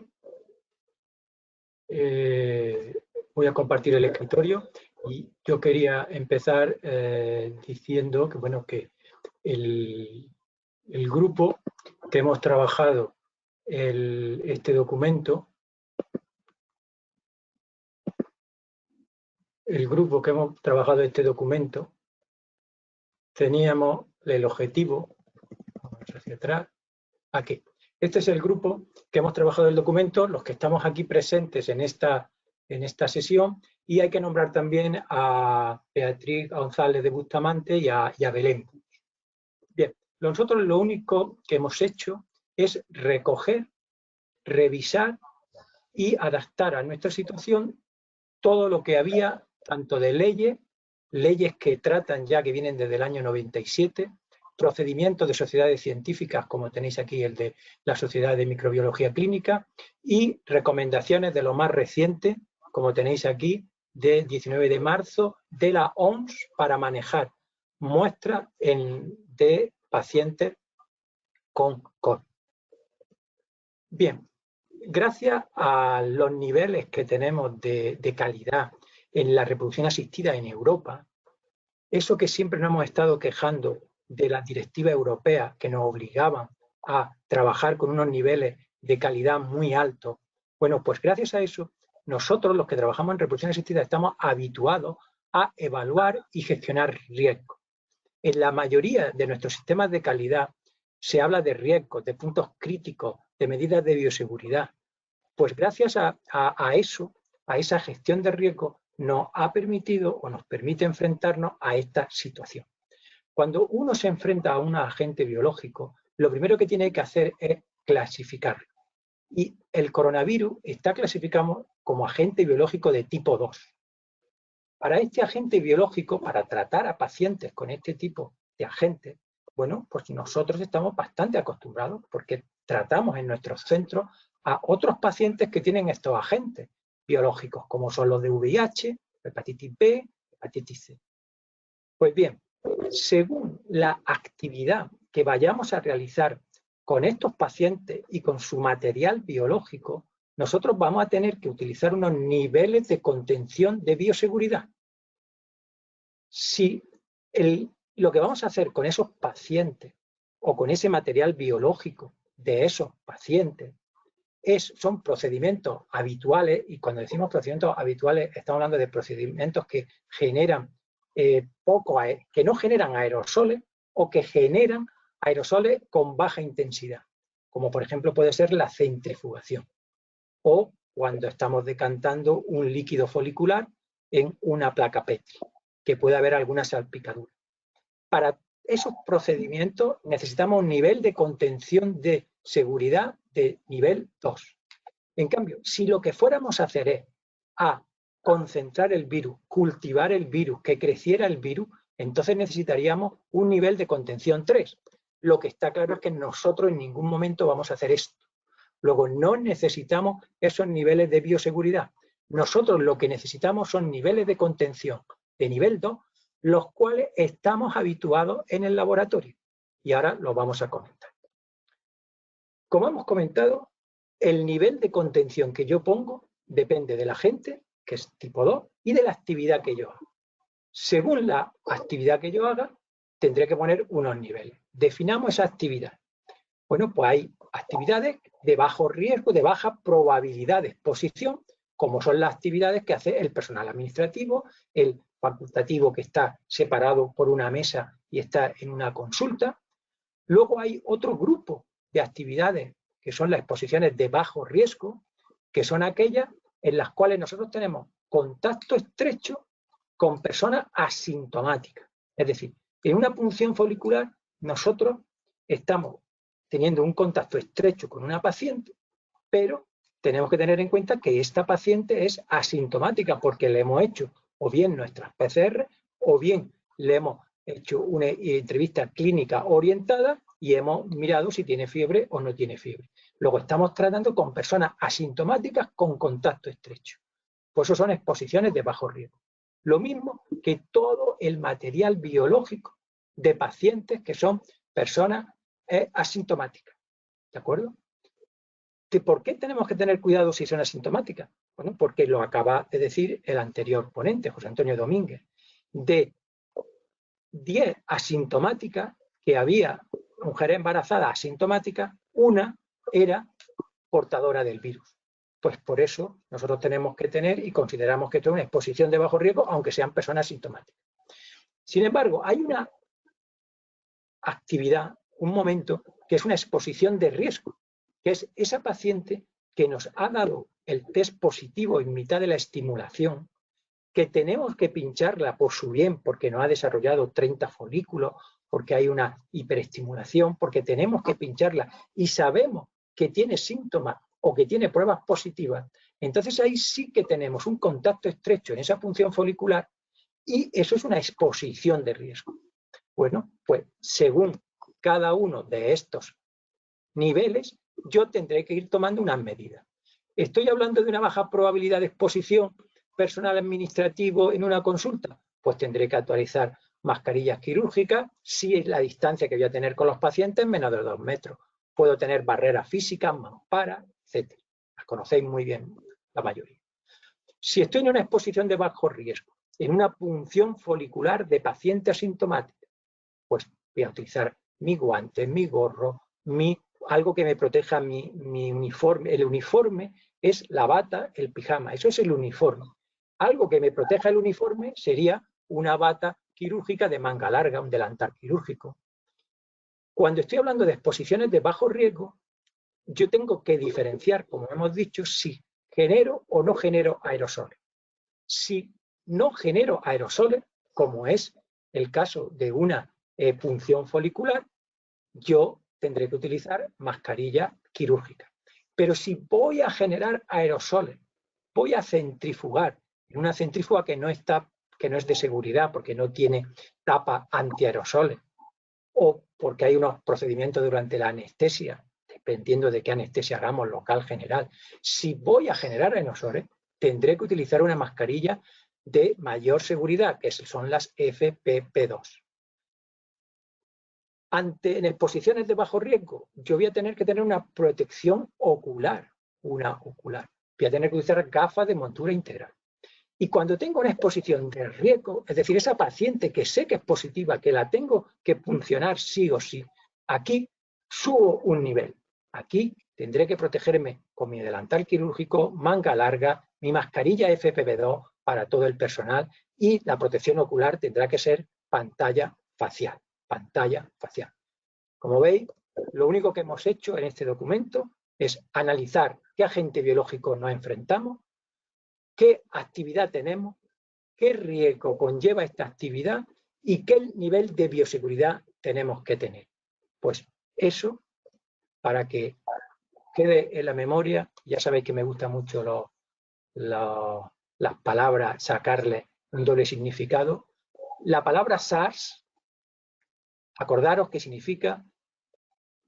Voy a compartir el escritorio y yo quería empezar diciendo que, bueno, que el grupo que hemos trabajado este documento, teníamos el objetivo, vamos hacia atrás, aquí. Este es el grupo que hemos trabajado el documento, los que estamos aquí presentes en esta sesión, y hay que nombrar también a Beatriz González de Bustamante y a Belén. Bien, nosotros lo único que hemos hecho es recoger, revisar y adaptar a nuestra situación todo lo que había, tanto de leyes que tratan ya, que vienen desde el año 97, procedimientos de sociedades científicas, como tenéis aquí el de la Sociedad de Microbiología Clínica, y recomendaciones de lo más reciente, como tenéis aquí, del 19 de marzo, de la OMS para manejar muestras de pacientes con COVID. Bien, gracias a los niveles que tenemos de calidad en la reproducción asistida en Europa, eso que siempre nos hemos estado quejando de las directivas europeas que nos obligaban a trabajar con unos niveles de calidad muy altos, bueno, pues gracias a eso, nosotros los que trabajamos en reproducción asistida estamos habituados a evaluar y gestionar riesgos. En la mayoría de nuestros sistemas de calidad se habla de riesgos, de puntos críticos, de medidas de bioseguridad. Pues gracias a eso, a esa gestión de riesgo, nos ha permitido o nos permite enfrentarnos a esta situación. Cuando uno se enfrenta a un agente biológico, lo primero que tiene que hacer es clasificarlo. Y el coronavirus está clasificado como agente biológico de tipo 2. Para este agente biológico, para tratar a pacientes con este tipo de agentes, bueno, pues nosotros estamos bastante acostumbrados porque tratamos en nuestros centros a otros pacientes que tienen estos agentes biológicos, como son los de VIH, hepatitis B, hepatitis C. Pues bien, según la actividad que vayamos a realizar con estos pacientes y con su material biológico, nosotros vamos a tener que utilizar unos niveles de contención de bioseguridad. Si lo que vamos a hacer con esos pacientes o con ese material biológico de esos pacientes son procedimientos habituales, y cuando decimos procedimientos habituales estamos hablando de procedimientos que generan que no generan aerosoles o que generan aerosoles con baja intensidad, como por ejemplo puede ser la centrifugación, o cuando estamos decantando un líquido folicular en una placa Petri, que puede haber alguna salpicadura. Para esos procedimientos necesitamos un nivel de contención de seguridad de nivel 2. En cambio, si lo que fuéramos a hacer es concentrar el virus, cultivar el virus, que creciera el virus, entonces necesitaríamos un nivel de contención 3. Lo que está claro es que nosotros en ningún momento vamos a hacer esto. Luego, no necesitamos esos niveles de bioseguridad. Nosotros lo que necesitamos son niveles de contención de nivel 2, los cuales estamos habituados en el laboratorio. Y ahora lo vamos a comentar. Como hemos comentado, el nivel de contención que yo pongo depende del agente, que es tipo 2, y de la actividad que yo haga. Según la actividad que yo haga, tendré que poner unos niveles. Definamos esa actividad. Bueno, pues hay actividades de bajo riesgo, de baja probabilidad de exposición, como son las actividades que hace el personal administrativo, el facultativo que está separado por una mesa y está en una consulta. Luego hay otro grupo de actividades que son las exposiciones de bajo riesgo, que son aquellas en las cuales nosotros tenemos contacto estrecho con personas asintomáticas. Es decir, en una punción folicular nosotros estamos teniendo un contacto estrecho con una paciente, pero tenemos que tener en cuenta que esta paciente es asintomática porque le hemos hecho o bien nuestras PCR o bien le hemos hecho una entrevista clínica orientada y hemos mirado si tiene fiebre o no tiene fiebre. Luego estamos tratando con personas asintomáticas con contacto estrecho. Pues eso son exposiciones de bajo riesgo. Lo mismo que todo el material biológico de pacientes que son personas asintomáticas. ¿De acuerdo? ¿Por qué tenemos que tener cuidado si son asintomáticas? Bueno, porque lo acaba de decir el anterior ponente, José Antonio Domínguez. De 10 asintomáticas que había, mujeres embarazadas asintomáticas, una era portadora del virus. Pues por eso nosotros tenemos que tener y consideramos que esto es una exposición de bajo riesgo, aunque sean personas asintomáticas. Sin embargo, hay una actividad, un momento, que es una exposición de riesgo, que es esa paciente que nos ha dado el test positivo en mitad de la estimulación, que tenemos que pincharla por su bien, porque no ha desarrollado 30 folículos, porque hay una hiperestimulación, porque tenemos que pincharla y sabemos que tiene síntomas o que tiene pruebas positivas, entonces ahí sí que tenemos un contacto estrecho en esa función folicular y eso es una exposición de riesgo. Bueno, pues según cada uno de estos niveles, yo tendré que ir tomando unas medidas. ¿Estoy hablando de una baja probabilidad de exposición personal administrativo en una consulta? Pues tendré que actualizar mascarillas quirúrgicas si es la distancia que voy a tener con los pacientes menos de 2 metros. Puedo tener barreras físicas, mamparas, etc. Las conocéis muy bien la mayoría. Si estoy en una exposición de bajo riesgo, en una punción folicular de paciente asintomático, pues voy a utilizar mi guante, mi gorro, algo que me proteja mi uniforme. El uniforme es la bata, el pijama, eso es el uniforme. Algo que me proteja el uniforme sería una bata quirúrgica de manga larga, un delantal quirúrgico. Cuando estoy hablando de exposiciones de bajo riesgo, yo tengo que diferenciar, como hemos dicho, si genero o no genero aerosoles. Si no genero aerosoles, como es el caso de una punción folicular, yo tendré que utilizar mascarilla quirúrgica. Pero si voy a generar aerosoles, voy a centrifugar en una centrífuga que no es de seguridad porque no tiene tapa antiaerosoles o porque hay unos procedimientos durante la anestesia, dependiendo de qué anestesia hagamos, local, general. Si voy a generar aerosoles, tendré que utilizar una mascarilla de mayor seguridad, que son las FPP2. En exposiciones de bajo riesgo, yo voy a tener que tener una protección ocular, Voy a tener que utilizar gafas de montura integral. Y cuando tengo una exposición de riesgo, es decir, esa paciente que sé que es positiva, que la tengo que funcionar sí o sí, aquí subo un nivel. Aquí tendré que protegerme con mi delantal quirúrgico, manga larga, mi mascarilla FFP2 para todo el personal y la protección ocular tendrá que ser pantalla facial. Como veis, lo único que hemos hecho en este documento es analizar qué agente biológico nos enfrentamos, qué actividad tenemos, qué riesgo conlleva esta actividad y qué nivel de bioseguridad tenemos que tener. Pues eso, para que quede en la memoria, ya sabéis que me gusta mucho las palabras, sacarle un doble significado. La palabra SARS, acordaros que significa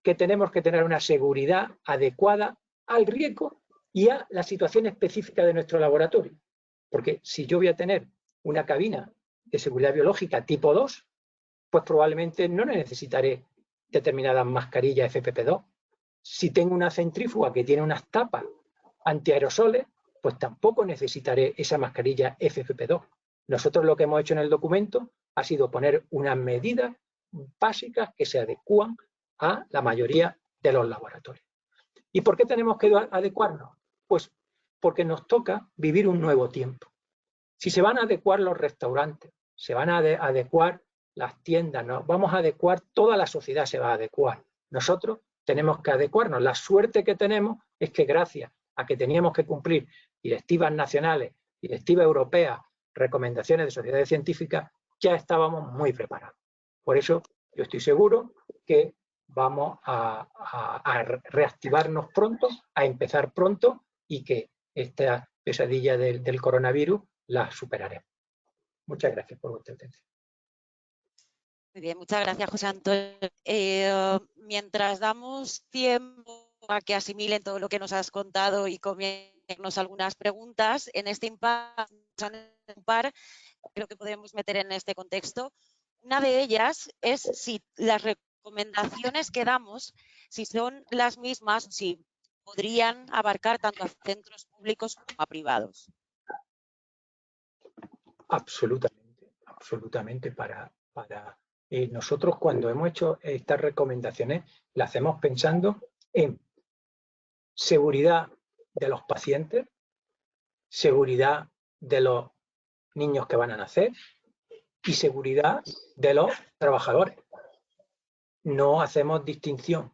que tenemos que tener una seguridad adecuada al riesgo y a la situación específica de nuestro laboratorio. Porque si yo voy a tener una cabina de seguridad biológica tipo 2, pues probablemente no necesitaré determinadas mascarillas FFP2. Si tengo una centrífuga que tiene unas tapas antiaerosoles, pues tampoco necesitaré esa mascarilla FFP2. Nosotros lo que hemos hecho en el documento ha sido poner unas medidas básicas que se adecúan a la mayoría de los laboratorios. ¿Y por qué tenemos que adecuarnos? Pues porque nos toca vivir un nuevo tiempo. Si se van a adecuar los restaurantes, se van a adecuar las tiendas, ¿no? Vamos a adecuar, toda la sociedad se va a adecuar. Nosotros tenemos que adecuarnos. La suerte que tenemos es que gracias a que teníamos que cumplir directivas nacionales, directivas europeas, recomendaciones de sociedades científicas, ya estábamos muy preparados. Por eso yo estoy seguro que vamos a reactivarnos pronto, a empezar pronto y que esta pesadilla del coronavirus la superaremos. Muchas gracias por vuestra atención. Muy bien, muchas gracias, José Antonio. Mientras damos tiempo a que asimilen todo lo que nos has contado y comienzos algunas preguntas, en este impasse creo que podemos meter en este contexto. Una de ellas es si las recomendaciones que damos, si son las mismas, si podrían abarcar tanto a centros públicos como a privados. Absolutamente, absolutamente. Nosotros cuando hemos hecho estas recomendaciones, las hacemos pensando en seguridad de los pacientes, seguridad de los niños que van a nacer y seguridad de los trabajadores. No hacemos distinción.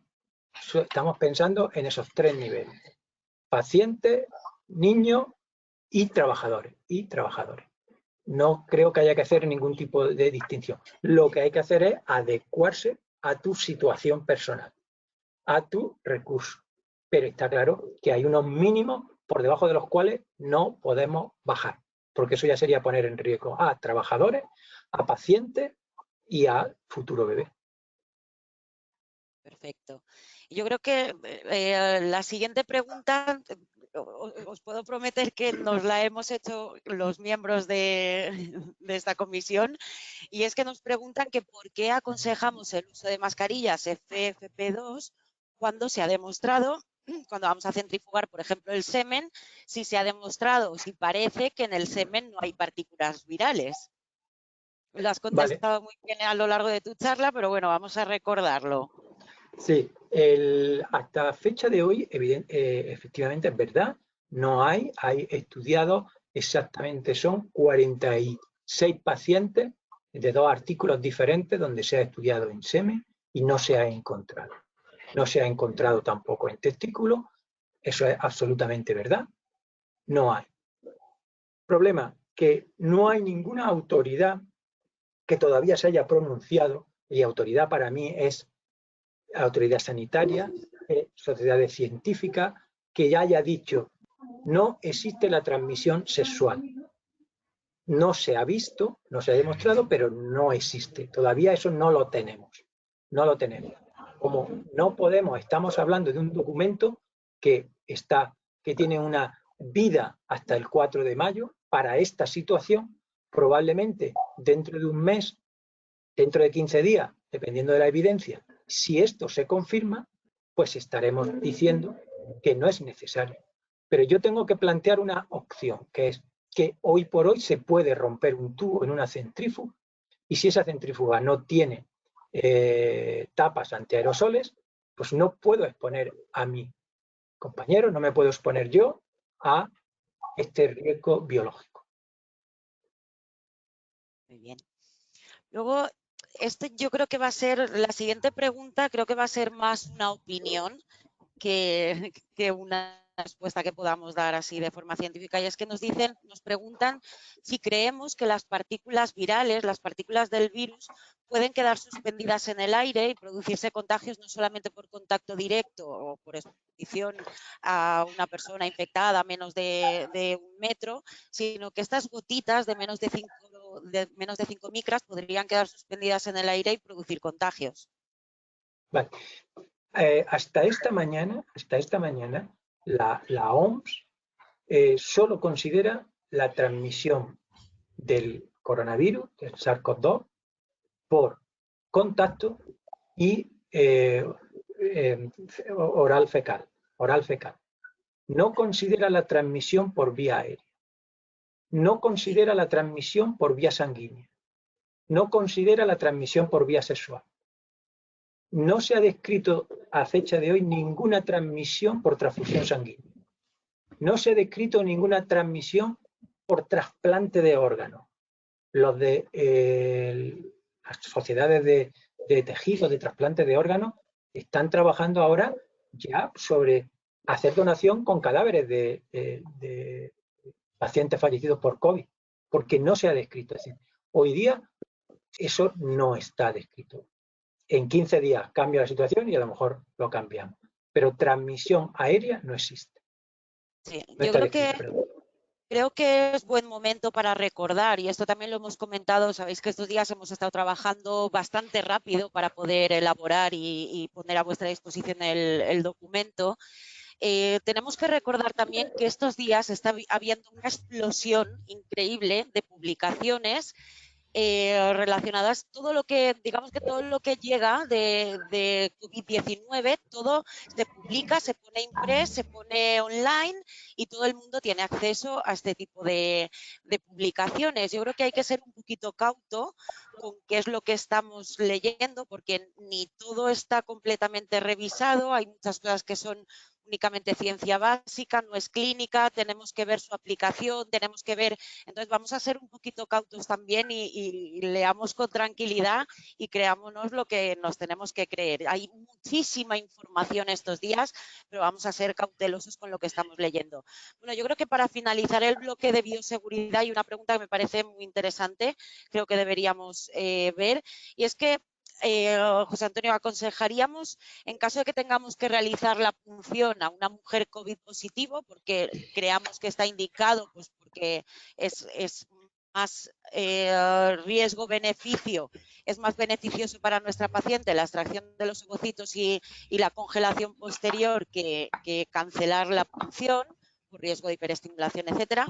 Estamos pensando en esos tres niveles: pacientes, niños y trabajadores. No creo que haya que hacer ningún tipo de distinción. Lo que hay que hacer es adecuarse a tu situación personal, a tu recurso. Pero está claro que hay unos mínimos por debajo de los cuales no podemos bajar, porque eso ya sería poner en riesgo a trabajadores, a pacientes y al futuro bebé. Perfecto. Yo creo que la siguiente pregunta, os puedo prometer que nos la hemos hecho los miembros de esta comisión, y es que nos preguntan que por qué aconsejamos el uso de mascarillas FFP2 cuando se ha demostrado, cuando vamos a centrifugar, por ejemplo, el semen, si se ha demostrado, si parece que en el semen no hay partículas virales. Lo has contestado muy bien a lo largo de tu charla, pero bueno, vamos a recordarlo. Sí, hasta fecha de hoy, efectivamente es verdad, no hay estudiados exactamente, son 46 pacientes de 2 artículos diferentes donde se ha estudiado en semen y no se ha encontrado. No se ha encontrado tampoco en testículos, eso es absolutamente verdad, no hay. Problema, que no hay ninguna autoridad que todavía se haya pronunciado, y autoridad para mí es autoridad sanitaria, sociedades científicas, que ya haya dicho no existe la transmisión sexual. No se ha visto, no se ha demostrado, pero no existe. Todavía eso no lo tenemos. No lo tenemos. Como no podemos, estamos hablando de un documento que tiene una vida hasta el 4 de mayo para esta situación, probablemente dentro de un mes, dentro de 15 días, dependiendo de la evidencia, si esto se confirma, pues estaremos diciendo que no es necesario. Pero yo tengo que plantear una opción, que es que hoy por hoy se puede romper un tubo en una centrífuga, y si esa centrífuga no tiene tapas antiaerosoles, pues no puedo exponer a mi compañero, no me puedo exponer yo a este riesgo biológico. Muy bien. Luego, yo creo que va a ser, la siguiente pregunta creo que va a ser más una opinión que una respuesta que podamos dar así de forma científica, y es que nos preguntan si creemos que las partículas virales, las partículas del virus, pueden quedar suspendidas en el aire y producirse contagios no solamente por contacto directo o por exposición a una persona infectada a menos de 1 metro, sino que estas gotitas de menos de 5 micras podrían quedar suspendidas en el aire y producir contagios. Vale. Hasta esta mañana, la OMS solo considera la transmisión del coronavirus, del SARS-CoV-2, por contacto y oral fecal. No considera la transmisión por vía aérea. No considera la transmisión por vía sanguínea. No considera la transmisión por vía sexual. No se ha descrito a fecha de hoy ninguna transmisión por transfusión sanguínea. No se ha descrito ninguna transmisión por trasplante de órganos. Los de las sociedades de tejidos, de trasplante de órganos, están trabajando ahora ya sobre hacer donación con cadáveres de pacientes fallecidos por COVID, porque no se ha descrito. Es decir, hoy día eso no está descrito. En 15 días cambia la situación y a lo mejor lo cambiamos. Pero transmisión aérea no existe. Sí, No yo creo que es buen momento para recordar, y esto también lo hemos comentado, sabéis que estos días hemos estado trabajando bastante rápido para poder elaborar y poner a vuestra disposición el documento. Tenemos que recordar también que estos días está habiendo una explosión increíble de publicaciones relacionadas, todo lo que, digamos que todo lo que llega de COVID-19, todo se publica, se pone impreso, se pone online y todo el mundo tiene acceso a este tipo de publicaciones. Yo creo que hay que ser un poquito cauto con qué es lo que estamos leyendo, porque ni todo está completamente revisado, hay muchas cosas que son únicamente ciencia básica, no es clínica, tenemos que ver su aplicación, tenemos que ver, entonces vamos a ser un poquito cautos también y leamos con tranquilidad y creámonos lo que nos tenemos que creer. Hay muchísima información estos días, pero vamos a ser cautelosos con lo que estamos leyendo. Bueno, yo creo que para finalizar el bloque de bioseguridad hay una pregunta que me parece muy interesante, creo que deberíamos ver, y es que José Antonio, aconsejaríamos en caso de que tengamos que realizar la punción a una mujer COVID positivo, porque creamos que está indicado, pues porque es más riesgo-beneficio, es más beneficioso para nuestra paciente la extracción de los ovocitos y la congelación posterior que cancelar la punción por riesgo de hiperestimulación, etcétera.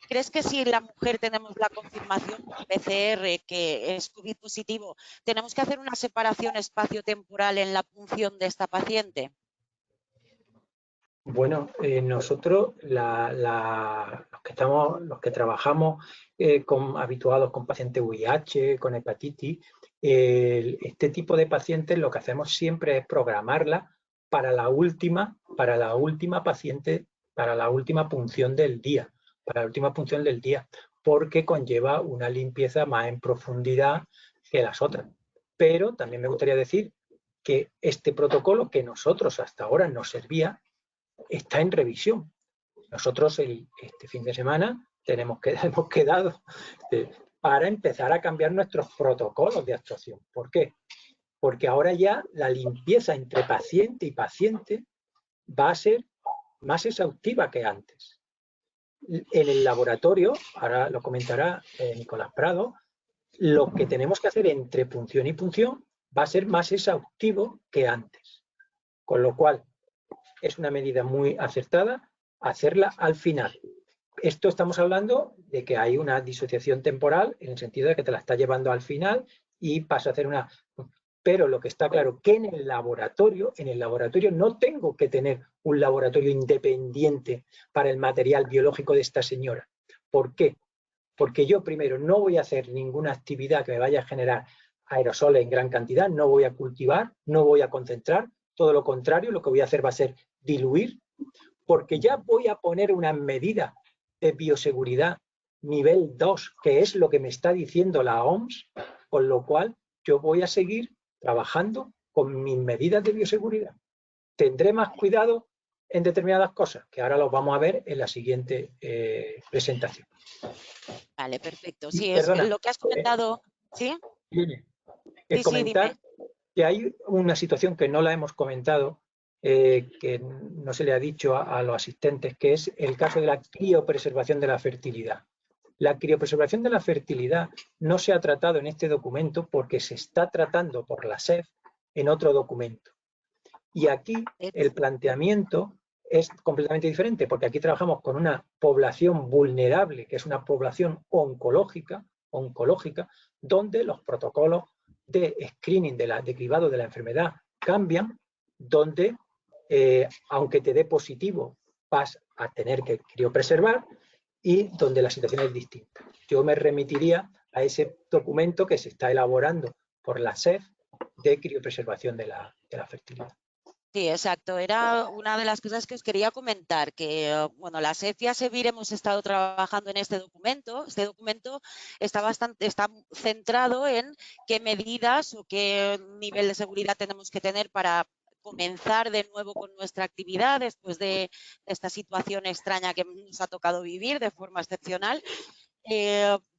¿Crees que si la mujer tenemos la confirmación PCR que es COVID positivo, tenemos que hacer una separación espacio-temporal en la punción de esta paciente? Bueno, nosotros, los que trabajamos habituados con pacientes VIH, con hepatitis, este tipo de pacientes lo que hacemos siempre es programarla para la última paciente, para la última punción del día, porque conlleva una limpieza más en profundidad que las otras. Pero también me gustaría decir que este protocolo que nosotros hasta ahora nos servía, está en revisión. Nosotros este fin de semana hemos quedado para empezar a cambiar nuestros protocolos de actuación. ¿Por qué? Porque ahora ya la limpieza entre paciente y paciente va a ser más exhaustiva que antes. En el laboratorio, ahora lo comentará Nicolás Prado, lo que tenemos que hacer entre punción y punción va a ser más exhaustivo que antes. Con lo cual, es una medida muy acertada hacerla al final. Esto estamos hablando de que hay una disociación temporal en el sentido de que te la está llevando al final y vas a hacer una... Pero lo que está claro que en el laboratorio no tengo que tener un laboratorio independiente para el material biológico de esta señora. ¿Por qué? Porque yo primero no voy a hacer ninguna actividad que me vaya a generar aerosoles en gran cantidad, no voy a cultivar, no voy a concentrar, todo lo contrario, lo que voy a hacer va a ser diluir, porque ya voy a poner una medida de bioseguridad nivel 2, que es lo que me está diciendo la OMS, con lo cual yo voy a seguir trabajando con mis medidas de bioseguridad. Tendré más cuidado en determinadas cosas, que ahora los vamos a ver en la siguiente presentación. Vale, perfecto. Sí, es lo que has comentado. ¿Sí? Dime. Sí, Comentar dime. que hay una situación que no la hemos comentado, que no se le ha dicho a los asistentes, que es el caso de la criopreservación de la fertilidad. La criopreservación de la fertilidad no se ha tratado en este documento porque se está tratando por la SEF en otro documento. Y aquí el planteamiento es completamente diferente, porque aquí trabajamos con una población vulnerable, que es una población oncológica, donde los protocolos de screening, de cribado de la enfermedad cambian, donde aunque te dé positivo vas a tener que criopreservar y donde la situación es distinta. Yo me remitiría a ese documento que se está elaborando por la SEF de criopreservación de la fertilidad. Sí, exacto. Era una de las cosas que os quería comentar, que bueno, la SEF y ASEVIR hemos estado trabajando en este documento. Este documento está centrado en qué medidas o qué nivel de seguridad tenemos que tener para comenzar de nuevo con nuestra actividad después de esta situación extraña que nos ha tocado vivir de forma excepcional.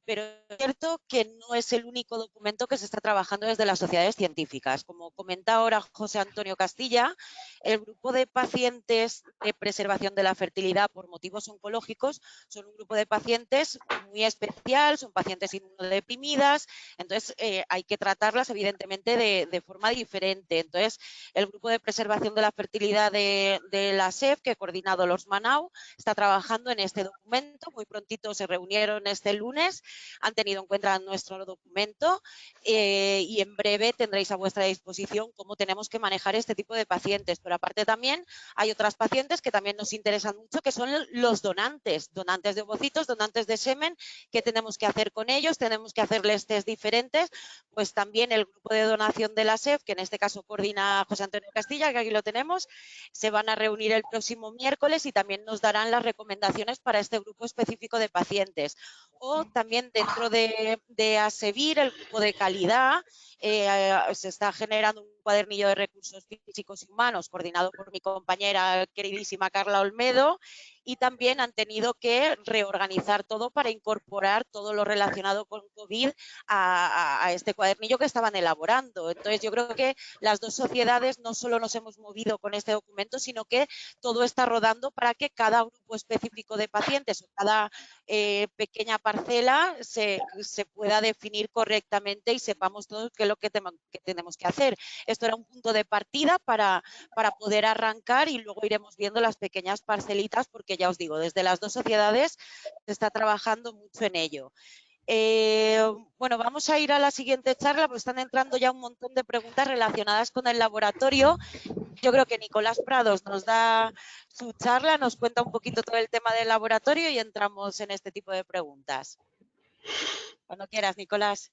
Pero es cierto que no es el único documento que se está trabajando desde las sociedades científicas. Como comenta ahora José Antonio Castilla, el grupo de pacientes de preservación de la fertilidad por motivos oncológicos son un grupo de pacientes muy especial, son pacientes inmunodeprimidas, entonces hay que tratarlas evidentemente de forma diferente. Entonces, el grupo de preservación de la fertilidad de la SEF, que ha coordinado los Manau, está trabajando en este documento. Muy prontito se reunieron este lunes han tenido en cuenta nuestro documento y en breve tendréis a vuestra disposición cómo tenemos que manejar este tipo de pacientes. Pero aparte también hay otras pacientes que también nos interesan mucho, que son los donantes de ovocitos, donantes de semen. ¿Qué tenemos que hacer con ellos? Tenemos que hacerles test diferentes. Pues también el grupo de donación de la SEF, que en este caso coordina José Antonio Castilla, que aquí lo tenemos, se van a reunir el próximo miércoles y también nos darán las recomendaciones para este grupo específico de pacientes. O también dentro de ASEVIR, el grupo de calidad, se está generando un cuadernillo de recursos físicos y humanos coordinado por mi compañera queridísima Carla Olmedo, y también han tenido que reorganizar todo para incorporar todo lo relacionado con COVID a este cuadernillo que estaban elaborando. Entonces, yo creo que las dos sociedades no solo nos hemos movido con este documento, sino que todo está rodando para que cada grupo específico de pacientes o cada pequeña parcela se pueda definir correctamente y sepamos todos qué es lo que tenemos que hacer. Esto era un punto de partida para poder arrancar y luego iremos viendo las pequeñas parcelitas, porque ya os digo, desde las dos sociedades se está trabajando mucho en ello. Bueno, vamos a ir a la siguiente charla, porque están entrando ya un montón de preguntas relacionadas con el laboratorio. Yo creo que Nicolás Prados nos da su charla, nos cuenta un poquito todo el tema del laboratorio y entramos en este tipo de preguntas. Cuando quieras, Nicolás.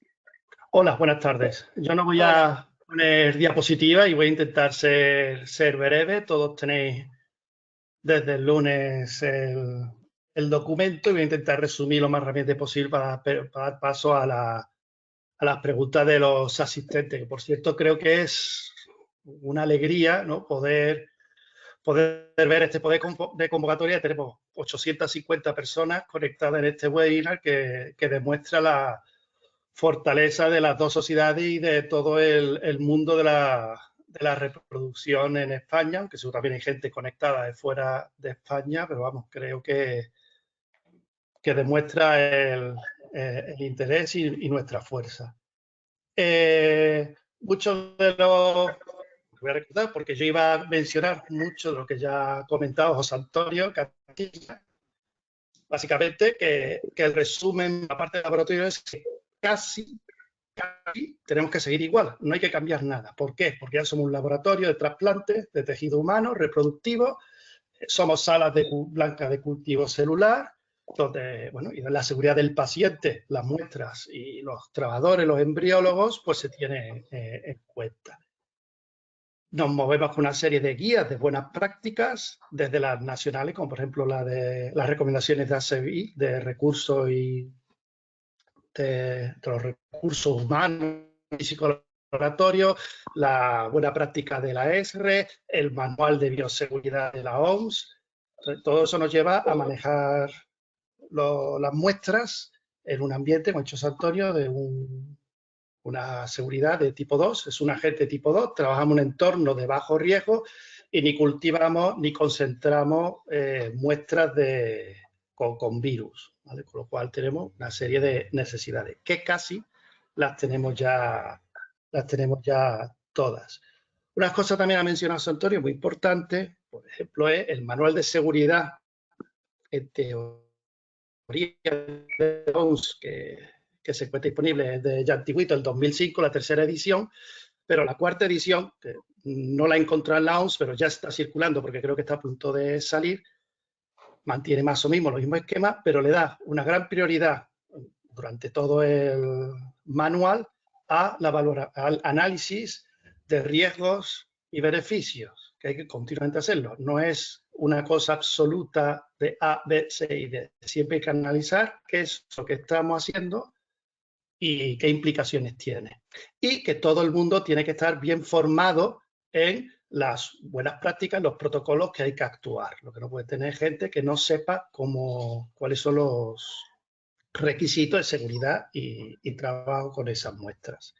Hola, buenas tardes. Yo no voy a poner diapositivas y voy a intentar ser breve. Todos tenéis desde el lunes el documento y voy a intentar resumir lo más rápido posible para dar paso a las preguntas de los asistentes, que por cierto creo que es una alegría, ¿no? poder ver este poder de convocatoria. Tenemos 850 personas conectadas en este webinar que demuestra la fortaleza de las dos sociedades y de todo el mundo de la reproducción en España, aunque seguro también hay gente conectada de fuera de España, pero vamos, creo que demuestra el interés y nuestra fuerza. Muchos de los... Voy a recordar porque yo iba a mencionar mucho de lo que ya ha comentado José Antonio Castilla. Básicamente que el resumen, aparte del laboratorio, es que casi tenemos que seguir igual, no hay que cambiar nada. ¿Por qué? Porque ya somos un laboratorio de trasplantes de tejido humano, reproductivo, somos salas blancas de cultivo celular, donde, bueno, y de la seguridad del paciente, las muestras y los trabajadores, los embriólogos, pues se tiene en cuenta. Nos movemos con una serie de guías de buenas prácticas, desde las nacionales, como por ejemplo las recomendaciones de ASEVIR, de recursos y de los recursos humanos y psicolaboratorios, la buena práctica de la ESRE, el manual de bioseguridad de la OMS. Todo eso nos lleva a manejar las muestras en un ambiente, como ha dicho Antonio, de una seguridad de tipo 2, es un agente tipo 2, trabajamos en un entorno de bajo riesgo y ni cultivamos ni concentramos muestras con virus, ¿vale? Con lo cual tenemos una serie de necesidades que casi las tenemos ya todas. Una cosa también ha mencionado Antonio muy importante, por ejemplo, es el manual de seguridad en teoría de OMS que se encuentra disponible de ya antiguito, el 2005, la tercera edición, pero la cuarta edición, que no la he encontrado en la OMS, pero ya está circulando porque creo que está a punto de salir, mantiene más o menos los mismos esquemas, pero le da una gran prioridad durante todo el manual al análisis de riesgos y beneficios, que hay que continuamente hacerlo. No es una cosa absoluta de A, B, C y D. Siempre hay que analizar qué es lo que estamos haciendo y qué implicaciones tiene. Y que todo el mundo tiene que estar bien formado en las buenas prácticas, los protocolos que hay que actuar. Lo que no puede tener gente que no sepa cuáles son los requisitos de seguridad y trabajo con esas muestras.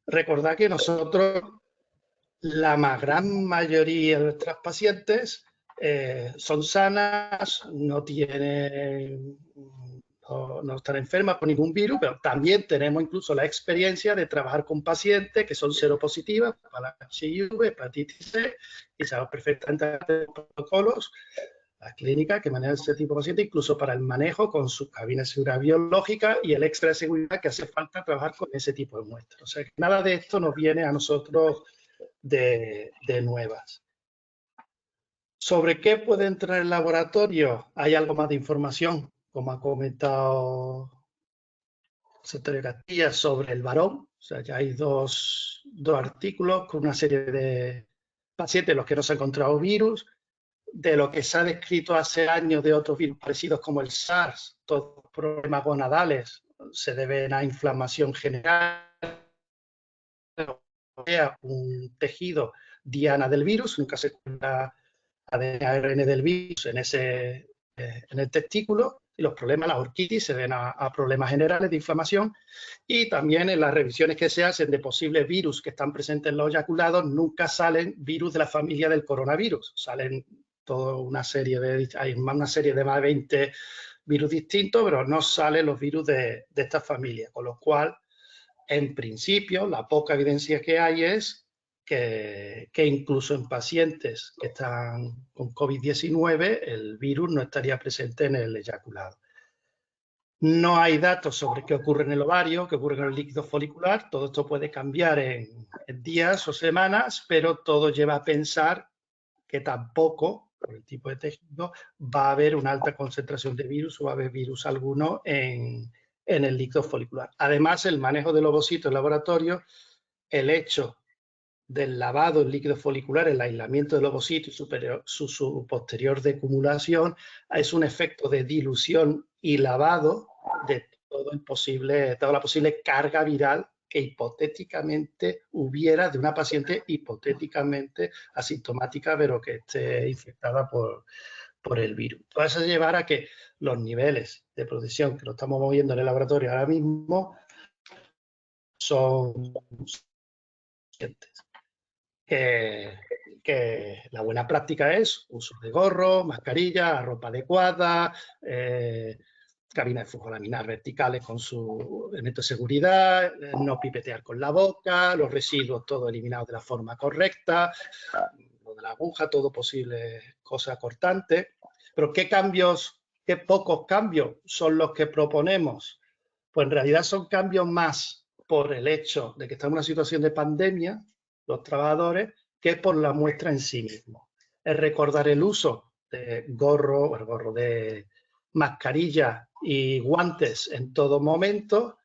Recordad que nosotros, la gran mayoría de nuestras pacientes son sanas, no están enfermas por ningún virus, pero también tenemos incluso la experiencia de trabajar con pacientes que son seropositivas para HIV, hepatitis C, y sabemos perfectamente los protocolos. la clínica que maneja ese tipo de pacientes, incluso para el manejo con su cabina de seguridad biológica y el extra de seguridad que hace falta trabajar con ese tipo de muestras. O sea, que nada de esto nos viene a nosotros de nuevas. ¿Sobre qué puede entrar el laboratorio? Hay algo más de información, como ha comentado Antonio Castilla, sobre el varón. O sea, ya hay dos artículos con una serie de pacientes en los que no se ha encontrado virus. De lo que se ha descrito hace años de otros virus parecidos como el SARS, todos los problemas gonadales se deben a inflamación general, o sea, un tejido diana del virus, nunca se encuentra ADN, ARN del virus en el testículo, y los problemas, las orquitis, se deben a problemas generales de inflamación, y también en las revisiones que se hacen de posibles virus que están presentes en los eyaculados, nunca salen virus de la familia del coronavirus, salen toda una serie hay una serie de más de 20 virus distintos, pero no salen los virus de esta familia, con lo cual, en principio, la poca evidencia que hay es que incluso en pacientes que están con COVID-19, el virus no estaría presente en el eyaculado. No hay datos sobre qué ocurre en el ovario, qué ocurre en el líquido folicular, todo esto puede cambiar en días o semanas, pero todo lleva a pensar que tampoco, por el tipo de tejido, va a haber una alta concentración de virus o va a haber virus alguno en el líquido folicular. Además, el manejo del ovocito en laboratorio, el hecho del lavado en líquido folicular, el aislamiento del ovocito y su posterior decumulación, es un efecto de dilución y lavado de toda la posible carga viral que hipotéticamente hubiera de una paciente hipotéticamente asintomática, pero que esté infectada por el virus. Todo eso llevará a que los niveles de protección que lo estamos moviendo en el laboratorio ahora mismo son suficientes. Que la buena práctica es uso de gorro, mascarilla, ropa adecuada, cabina de flujo laminar verticales con su elemento de seguridad, no pipetear con la boca, los residuos todos eliminados de la forma correcta, lo de la aguja, todo posible cosa cortante. Pero ¿qué pocos cambios son los que proponemos? Pues en realidad son cambios más por el hecho de que estamos en una situación de pandemia, los trabajadores, que por la muestra en sí mismo. Es recordar el uso de de mascarilla y guantes en todo momento,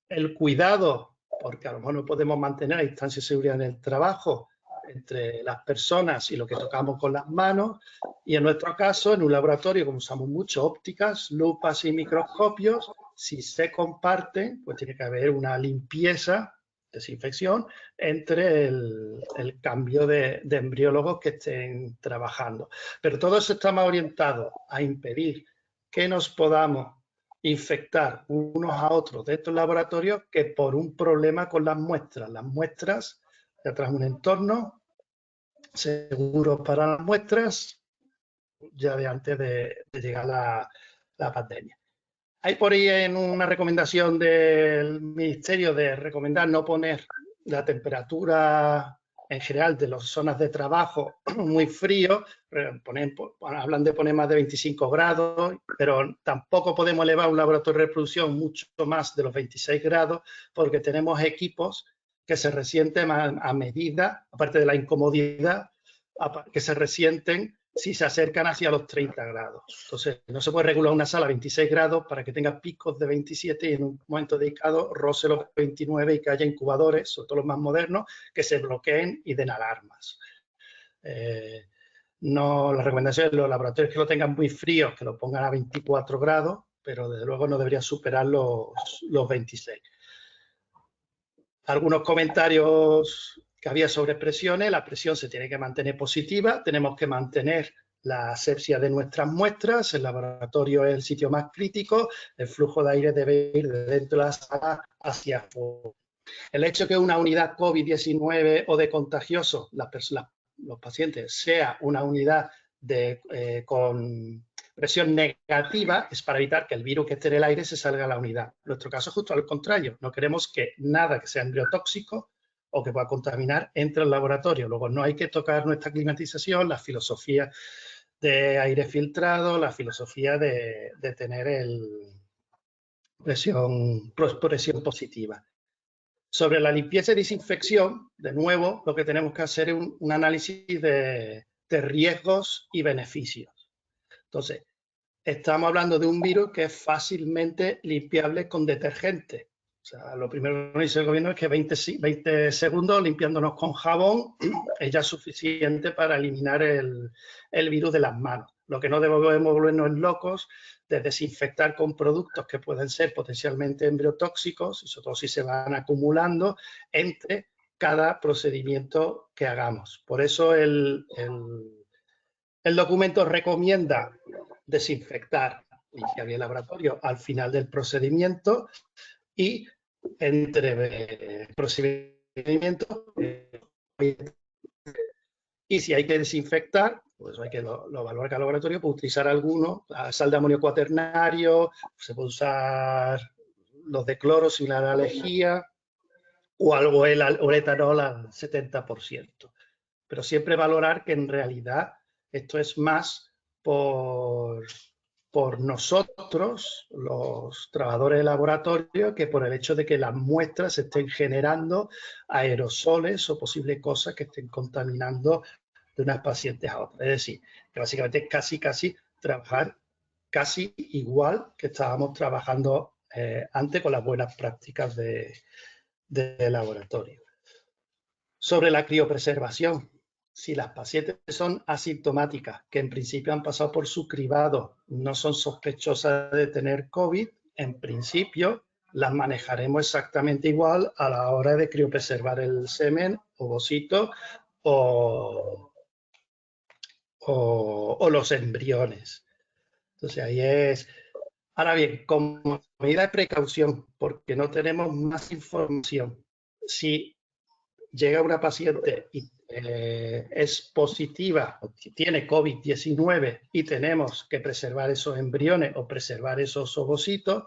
el cuidado, porque a lo mejor no podemos mantener la distancia de seguridad en el trabajo entre las personas y lo que tocamos con las manos, y en nuestro caso, en un laboratorio, como usamos mucho ópticas, lupas y microscopios, si se comparten, pues tiene que haber una limpieza, desinfección, entre el cambio de embriólogos que estén trabajando. Pero todo eso está más orientado a impedir que nos podamos infectar unos a otros de estos laboratorios que por un problema con las muestras. Las muestras, detrás de un entorno seguro para las muestras, ya de antes de llegar la pandemia. Hay por ahí en una recomendación del Ministerio de recomendar no poner la temperatura en general de las zonas de trabajo muy frío, hablan de poner más de 25 grados, pero tampoco podemos elevar un laboratorio de reproducción mucho más de los 26 grados porque tenemos equipos que se resienten a medida, aparte de la incomodidad, que se resienten si se acercan hacia los 30 grados. Entonces, no se puede regular una sala a 26 grados para que tenga picos de 27 y en un momento dedicado roce los 29 y que haya incubadores, sobre todo los más modernos, que se bloqueen y den alarmas. La recomendación de los laboratorios que lo tengan muy fríos, que lo pongan a 24 grados, pero desde luego no debería superar los 26. Algunos comentarios que había sobre presiones. La presión se tiene que mantener positiva, tenemos que mantener la asepsia de nuestras muestras, el laboratorio es el sitio más crítico, el flujo de aire debe ir de dentro de la sala hacia afuera. El hecho que una unidad COVID-19 o de contagioso, los pacientes, sea una unidad con presión negativa es para evitar que el virus que esté en el aire se salga a la unidad. En nuestro caso es justo al contrario, no queremos que nada que sea embriotóxico o que pueda contaminar entre el laboratorio. Luego no hay que tocar nuestra climatización, la filosofía de aire filtrado, la filosofía de tener presión positiva. Sobre la limpieza y desinfección, de nuevo, lo que tenemos que hacer es un análisis de riesgos y beneficios. Entonces, estamos hablando de un virus que es fácilmente limpiable con detergente. O sea, lo primero que dice el gobierno es que 20 segundos limpiándonos con jabón es ya suficiente para eliminar el virus de las manos. Lo que no debemos volvernos locos de desinfectar con productos que pueden ser potencialmente embriotóxicos, y sobre todo si se van acumulando entre cada procedimiento que hagamos. Por eso el documento recomienda desinfectar, limpiar el laboratorio al final del procedimiento y entre procedimientos. Y si hay que desinfectar, pues hay que lo evaluar al laboratorio, puede utilizar alguno, sal de amonio cuaternario, se puede usar los de cloro sin la lejía o algo o etanol al 70%. Pero siempre valorar que en realidad esto es más por nosotros, los trabajadores de laboratorio, que por el hecho de que las muestras estén generando aerosoles o posibles cosas que estén contaminando de unas pacientes a otras. Es decir, que básicamente casi trabajar casi igual que estábamos trabajando antes con las buenas prácticas de laboratorio. Sobre la criopreservación. Si las pacientes son asintomáticas, que en principio han pasado por su cribado, no son sospechosas de tener COVID, en principio las manejaremos exactamente igual a la hora de criopreservar el semen, ovocito o los embriones. Entonces ahí es... Ahora bien, como medida de precaución, porque no tenemos más información, si llega una paciente y es positiva, tiene COVID-19 y tenemos que preservar esos embriones o preservar esos ovocitos,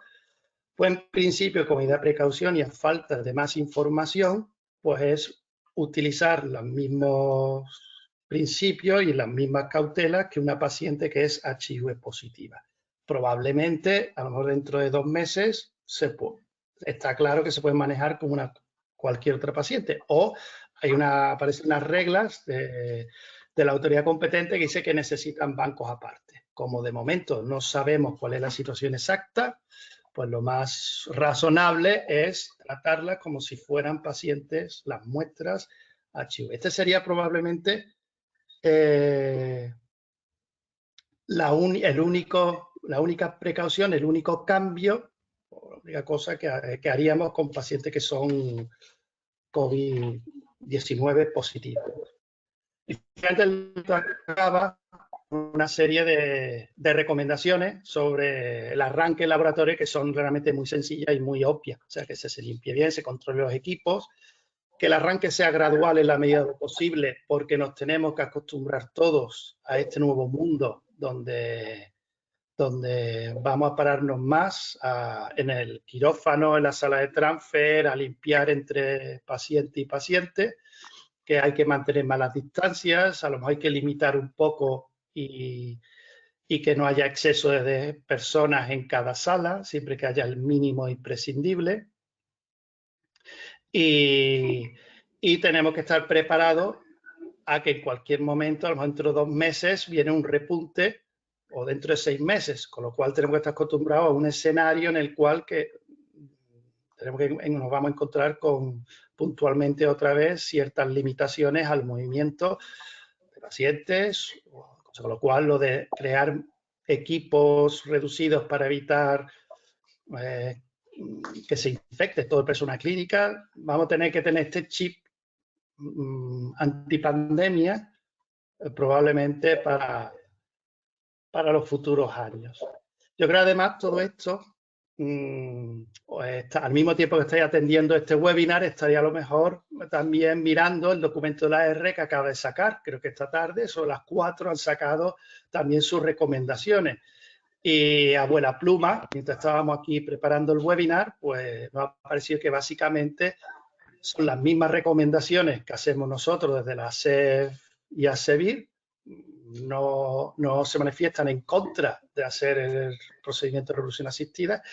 pues en principio, como medida de precaución y a falta de más información, pues es utilizar los mismos principios y las mismas cautelas que una paciente que es HIV positiva. Probablemente, a lo mejor dentro de 2 meses, está claro que se puede manejar como cualquier otra paciente, o aparecen unas reglas de la autoridad competente que dice que necesitan bancos aparte. Como de momento no sabemos cuál es la situación exacta, pues lo más razonable es tratarlas como si fueran pacientes, las muestras HIV. Este sería probablemente la única precaución, el único cambio, la única cosa que haríamos con pacientes que son COVID-19 positivos. Y finalmente acaba una serie de recomendaciones sobre el arranque laboratorio que son realmente muy sencillas y muy obvias. O sea, que se limpie bien, se controle los equipos, que el arranque sea gradual en la medida de lo posible, porque nos tenemos que acostumbrar todos a este nuevo mundo donde vamos a pararnos más en el quirófano, en la sala de transfer, a limpiar entre paciente y paciente, que hay que mantener más las distancias, a lo mejor hay que limitar un poco y que no haya exceso de personas en cada sala, siempre que haya el mínimo imprescindible. Y tenemos que estar preparados a que en cualquier momento, a lo mejor dentro de 2 meses, viene un repunte o dentro de 6 meses, con lo cual tenemos que estar acostumbrados a un escenario en el cual nos vamos a encontrar con puntualmente otra vez ciertas limitaciones al movimiento de pacientes, con lo cual lo de crear equipos reducidos para evitar que se infecte todo el personal clínica, vamos a tener que tener este chip antipandemia probablemente para los futuros años. Yo creo además todo esto, al mismo tiempo que estáis atendiendo este webinar, estaría a lo mejor también mirando el documento de la AR que acaba de sacar. Creo que esta tarde, sobre las 4, han sacado también sus recomendaciones. Y a buena pluma, mientras estábamos aquí preparando el webinar, pues nos ha parecido que básicamente son las mismas recomendaciones que hacemos nosotros desde la SEF y ASEVIR, no se manifiestan en contra de hacer el procedimiento de reproducción asistida.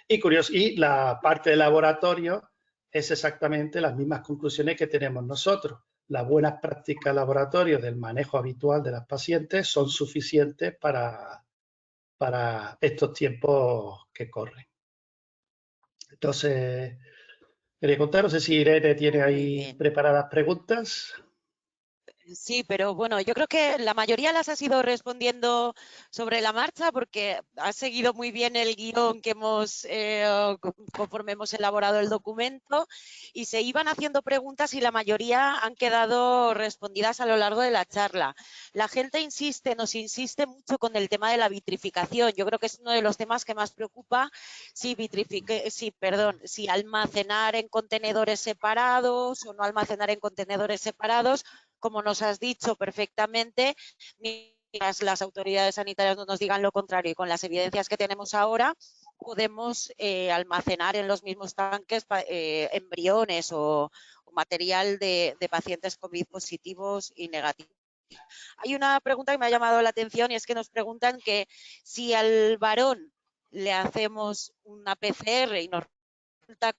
Y la parte de laboratorio es exactamente las mismas conclusiones que tenemos nosotros. Las buenas prácticas de laboratorio del manejo habitual de las pacientes son suficientes para estos tiempos que corren. Entonces, quería contar, no sé si Irene tiene ahí preparadas preguntas. Sí, pero bueno, yo creo que la mayoría las has ido respondiendo sobre la marcha porque has seguido muy bien el guión que hemos, conforme hemos elaborado el documento, y se iban haciendo preguntas y la mayoría han quedado respondidas a lo largo de la charla. La gente nos insiste mucho con el tema de la vitrificación. Yo creo que es uno de los temas que más preocupa, si almacenar en contenedores separados o no almacenar en contenedores separados. Como nos has dicho perfectamente, mientras las autoridades sanitarias no nos digan lo contrario y con las evidencias que tenemos ahora, podemos almacenar en los mismos tanques embriones o material de pacientes COVID positivos y negativos. Hay una pregunta que me ha llamado la atención y es que nos preguntan que si al varón le hacemos una PCR y nos resulta,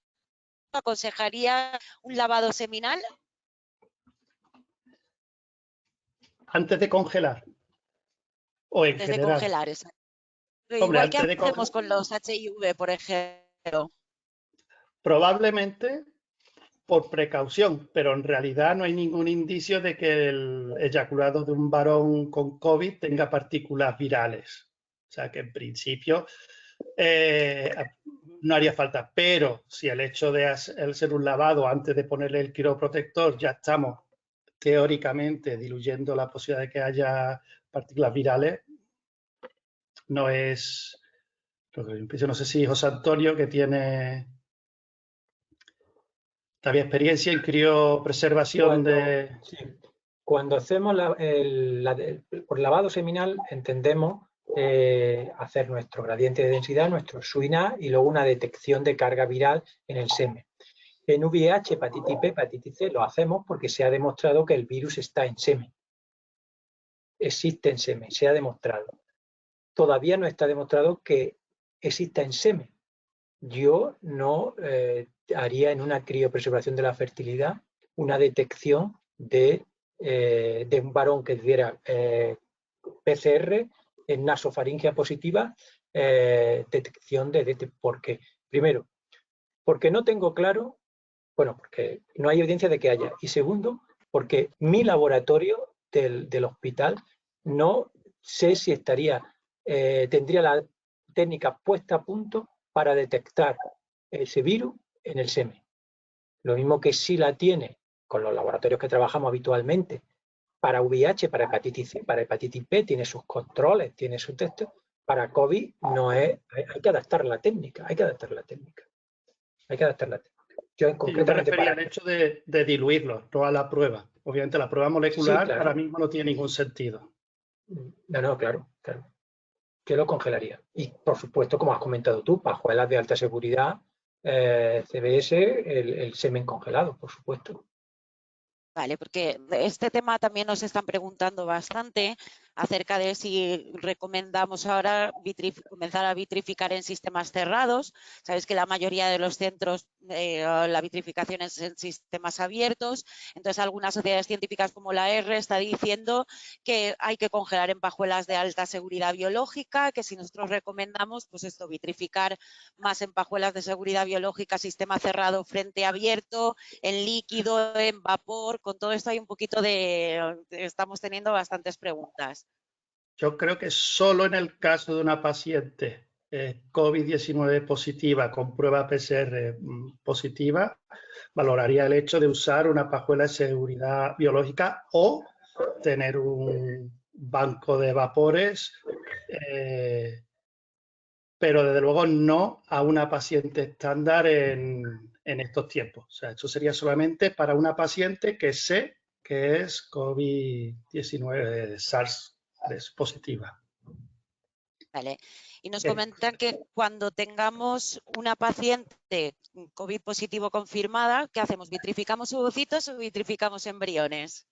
¿aconsejaría un lavado seminal? Antes de congelar o en Antes general. de congelar, exacto. Hombre, Igual que hacemos con los HIV, por ejemplo. Probablemente por precaución, pero en realidad no hay ningún indicio de que el eyaculado de un varón con COVID tenga partículas virales. O sea que en principio no haría falta, pero si el hecho de hacer un lavado antes de ponerle el quiroprotector ya estamos teóricamente diluyendo la posibilidad de que haya partículas virales, no es... No sé si José Antonio, que tiene también experiencia en criopreservación Sí. Cuando hacemos por lavado seminal entendemos hacer nuestro gradiente de densidad, nuestro SWINA y luego una detección de carga viral en el semen. En VIH, hepatitis B, hepatitis C lo hacemos porque se ha demostrado que el virus está en semen. Existe en semen, se ha demostrado. Todavía no está demostrado que exista en semen. Yo no haría en una criopreservación de la fertilidad una detección de un varón que tuviera PCR en nasofaringia positiva, detección porque, primero, porque no tengo claro, porque no hay evidencia de que haya, y segundo, porque mi laboratorio del hospital no sé si tendría la técnica puesta a punto para detectar ese virus en el semen. Lo mismo que sí la tiene con los laboratorios que trabajamos habitualmente para VIH, para hepatitis C, para hepatitis B, tiene sus controles, tiene sus textos. Para COVID no es, hay que adaptar la técnica, Yo en concreto me refería al hecho de diluirlo, no a la prueba. Obviamente la prueba molecular, sí, claro, ahora mismo no tiene ningún sentido. No, claro. Yo lo congelaría. Y por supuesto, como has comentado tú, pajuelas de alta seguridad, CBS, el semen congelado, por supuesto. Vale, porque este tema también nos están preguntando bastante acerca de si recomendamos ahora comenzar a vitrificar en sistemas cerrados. Sabes que la mayoría de los centros la vitrificación es en sistemas abiertos. Entonces, algunas sociedades científicas como la R está diciendo que hay que congelar en pajuelas de alta seguridad biológica, que si nosotros recomendamos, pues esto, vitrificar más en pajuelas de seguridad biológica, sistema cerrado frente abierto, en líquido, en vapor. Con todo esto hay un poquito estamos teniendo bastantes preguntas. Yo creo que solo en el caso de una paciente COVID-19 positiva con prueba PCR positiva, valoraría el hecho de usar una pajuela de seguridad biológica o tener un banco de vapores, pero desde luego no a una paciente estándar en estos tiempos. O sea, esto sería solamente para una paciente que sé que es COVID-19 SARS positiva. Vale. Y nos comentan que cuando tengamos una paciente COVID positivo confirmada, ¿qué hacemos? ¿Vitrificamos ovocitos o vitrificamos embriones?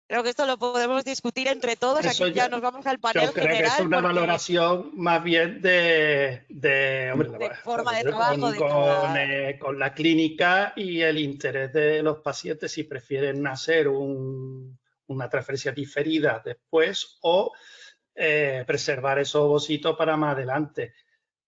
Creo que esto lo podemos discutir entre todos. Eso Aquí ya nos vamos al Yo panel creo que es general. una porque valoración más bien hombre, de forma de trabajo de con la clínica y el interés de los pacientes si prefieren hacer una transferencia diferida después o preservar esos ovocitos para más adelante.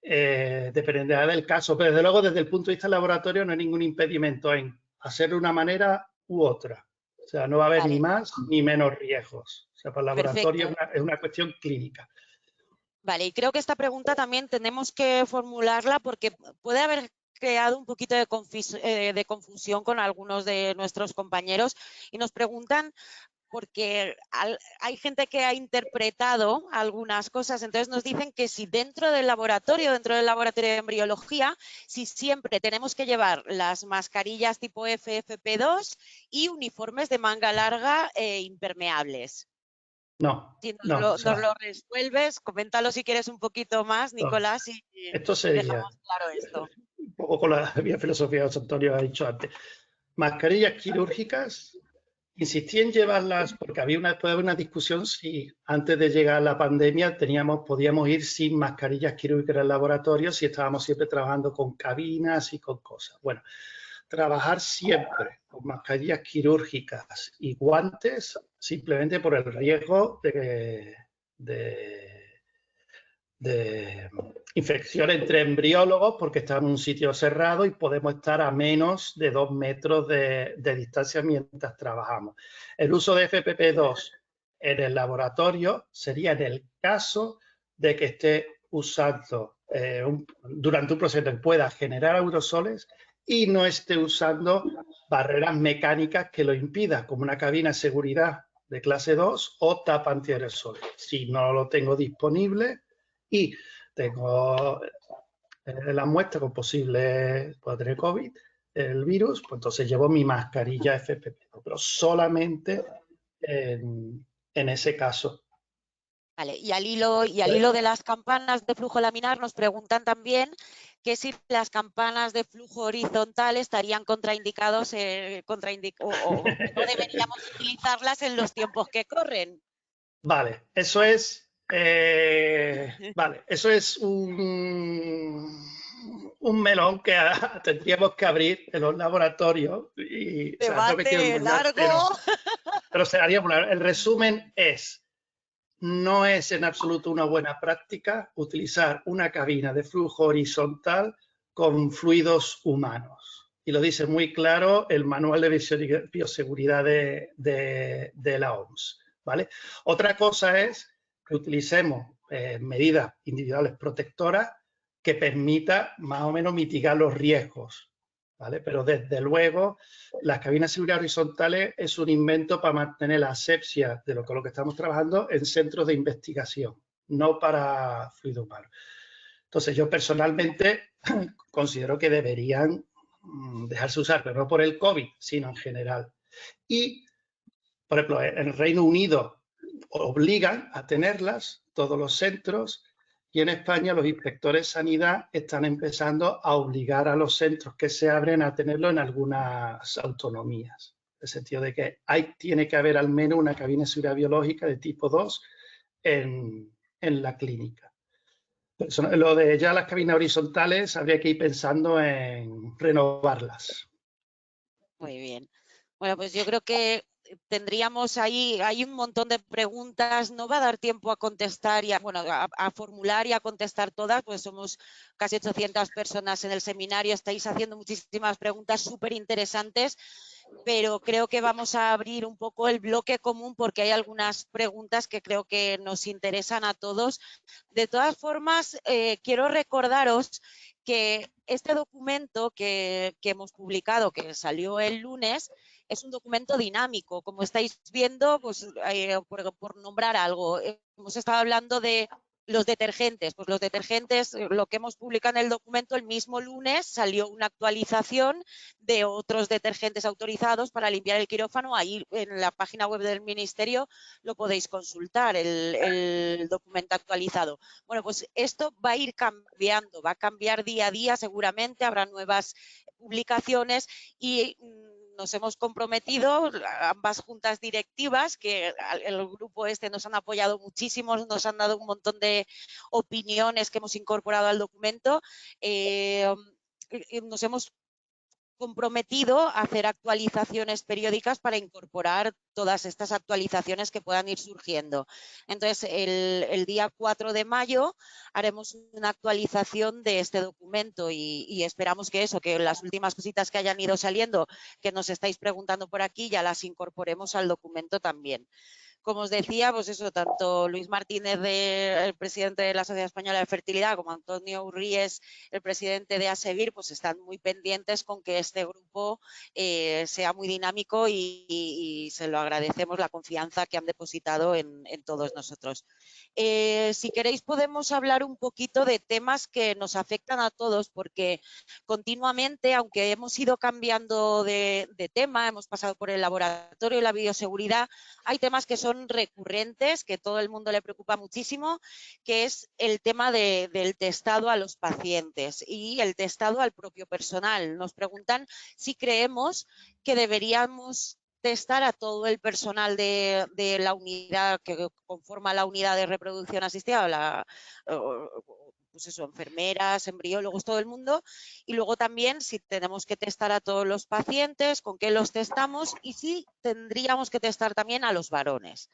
Dependerá del caso, pero desde luego desde el punto de vista del laboratorio no hay ningún impedimento en hacerlo de una manera u otra. O sea, no va a haber ni más ni menos riesgos. O sea, para el laboratorio es una cuestión clínica. Vale, y creo que esta pregunta también tenemos que formularla porque puede haber creado un poquito de confusión con algunos de nuestros compañeros y nos preguntan porque hay gente que ha interpretado algunas cosas, entonces nos dicen que si dentro del laboratorio de embriología, si siempre tenemos que llevar las mascarillas tipo FFP2 y uniformes de manga larga impermeables. No, Si no. nos lo resuelves, coméntalo si quieres un poquito más, Nicolás, y esto sería, dejamos claro esto. Un poco con la vía filosofía que José Antonio ha dicho antes. Mascarillas quirúrgicas, insistí en llevarlas porque después de una discusión si antes de llegar a la pandemia podíamos ir sin mascarillas quirúrgicas al laboratorio si estábamos siempre trabajando con cabinas y con cosas. Bueno, trabajar siempre con mascarillas quirúrgicas y guantes simplemente por el riesgo de infección entre embriólogos porque estamos en un sitio cerrado y podemos estar a menos de 2 metros de distancia mientras trabajamos. El uso de FFP2 en el laboratorio sería en el caso de que esté usando durante un proceso que pueda generar aerosoles y no esté usando barreras mecánicas que lo impidan, como una cabina de seguridad de clase 2 o tapa antiaerosoles. Si no lo tengo disponible y tengo la muestra con puedo tener COVID, el virus, pues entonces llevo mi mascarilla FFP2, pero solamente en ese caso. Vale, y al hilo de las campanas de flujo laminar nos preguntan también que si las campanas de flujo horizontal estarían contraindicados o no deberíamos utilizarlas en los tiempos que corren. Vale, eso es un melón que tendríamos que abrir en los laboratorios. Y, Debate largo. Pero se haría popular. El resumen es, no es en absoluto una buena práctica utilizar una cabina de flujo horizontal con fluidos humanos. Y lo dice muy claro el manual de bioseguridad de la OMS. ¿Vale? Otra cosa es que utilicemos medidas individuales protectoras que permita más o menos mitigar los riesgos. ¿Vale? Pero desde luego las cabinas de seguridad horizontales es un invento para mantener la asepsia de lo que estamos trabajando en centros de investigación, no para fluido humano. Entonces yo personalmente considero que deberían dejarse usar, pero no por el COVID, sino en general. Y, por ejemplo, en el Reino Unido obligan a tenerlas todos los centros y en España los inspectores de sanidad están empezando a obligar a los centros que se abren a tenerlo en algunas autonomías. En el sentido de que tiene que haber al menos una cabina de seguridad biológica de tipo 2 en la clínica. Lo de ya las cabinas horizontales, habría que ir pensando en renovarlas. Muy bien. Bueno, pues yo creo que tendríamos hay un montón de preguntas, no va a dar tiempo a contestar y a formular y a contestar todas, pues somos casi 800 personas en el seminario, estáis haciendo muchísimas preguntas súper interesantes, pero creo que vamos a abrir un poco el bloque común porque hay algunas preguntas que creo que nos interesan a todos. De todas formas, quiero recordaros que este documento que hemos publicado, que salió el lunes, es un documento dinámico. Como estáis viendo, pues, por nombrar algo, hemos estado hablando de los detergentes. Pues los detergentes, lo que hemos publicado en el documento, el mismo lunes salió una actualización de otros detergentes autorizados para limpiar el quirófano. Ahí en la página web del Ministerio lo podéis consultar, el documento actualizado. Bueno, pues esto va a ir cambiando, va a cambiar día a día seguramente, habrá nuevas publicaciones y nos hemos comprometido, ambas juntas directivas, que el grupo este nos han apoyado muchísimo, nos han dado un montón de opiniones que hemos incorporado al documento, nos hemos comprometido a hacer actualizaciones periódicas para incorporar todas estas actualizaciones que puedan ir surgiendo. Entonces, el día 4 de mayo haremos una actualización de este documento y esperamos que las últimas cositas que hayan ido saliendo, que nos estáis preguntando por aquí, ya las incorporemos al documento también. Como os decía, pues eso, tanto Luis Martínez, el presidente de la Sociedad Española de Fertilidad, como Antonio Urríes, el presidente de ASEVIR, pues están muy pendientes con que este grupo sea muy dinámico y se lo agradecemos la confianza que han depositado en todos nosotros. Si queréis podemos hablar un poquito de temas que nos afectan a todos, porque continuamente, aunque hemos ido cambiando de tema, hemos pasado por el laboratorio y la bioseguridad, hay temas que son recurrentes, que todo el mundo le preocupa muchísimo, que es el tema del testado a los pacientes y el testado al propio personal. Nos preguntan si creemos que deberíamos testar a todo el personal de la unidad que conforma la unidad de reproducción asistida, pues eso, enfermeras, embriólogos, todo el mundo, y luego también si tenemos que testar a todos los pacientes, con qué los testamos y si tendríamos que testar también a los varones.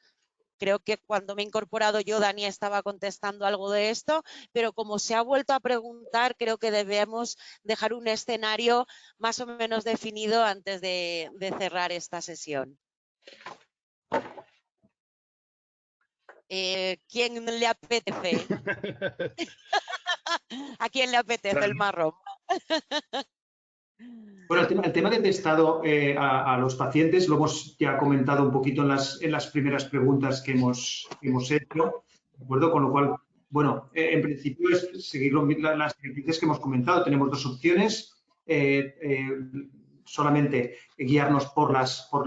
Creo que cuando me he incorporado yo, Dani estaba contestando algo de esto, pero como se ha vuelto a preguntar, creo que debemos dejar un escenario más o menos definido antes de cerrar esta sesión. ¿Quién le apetece? ¿A quién le apetece el marrón? Bueno, el tema de testado a los pacientes lo hemos ya comentado un poquito en las primeras preguntas que hemos hecho, ¿de acuerdo? Con lo cual, bueno, en principio es seguir las directrices que hemos comentado. Tenemos dos opciones, solamente guiarnos por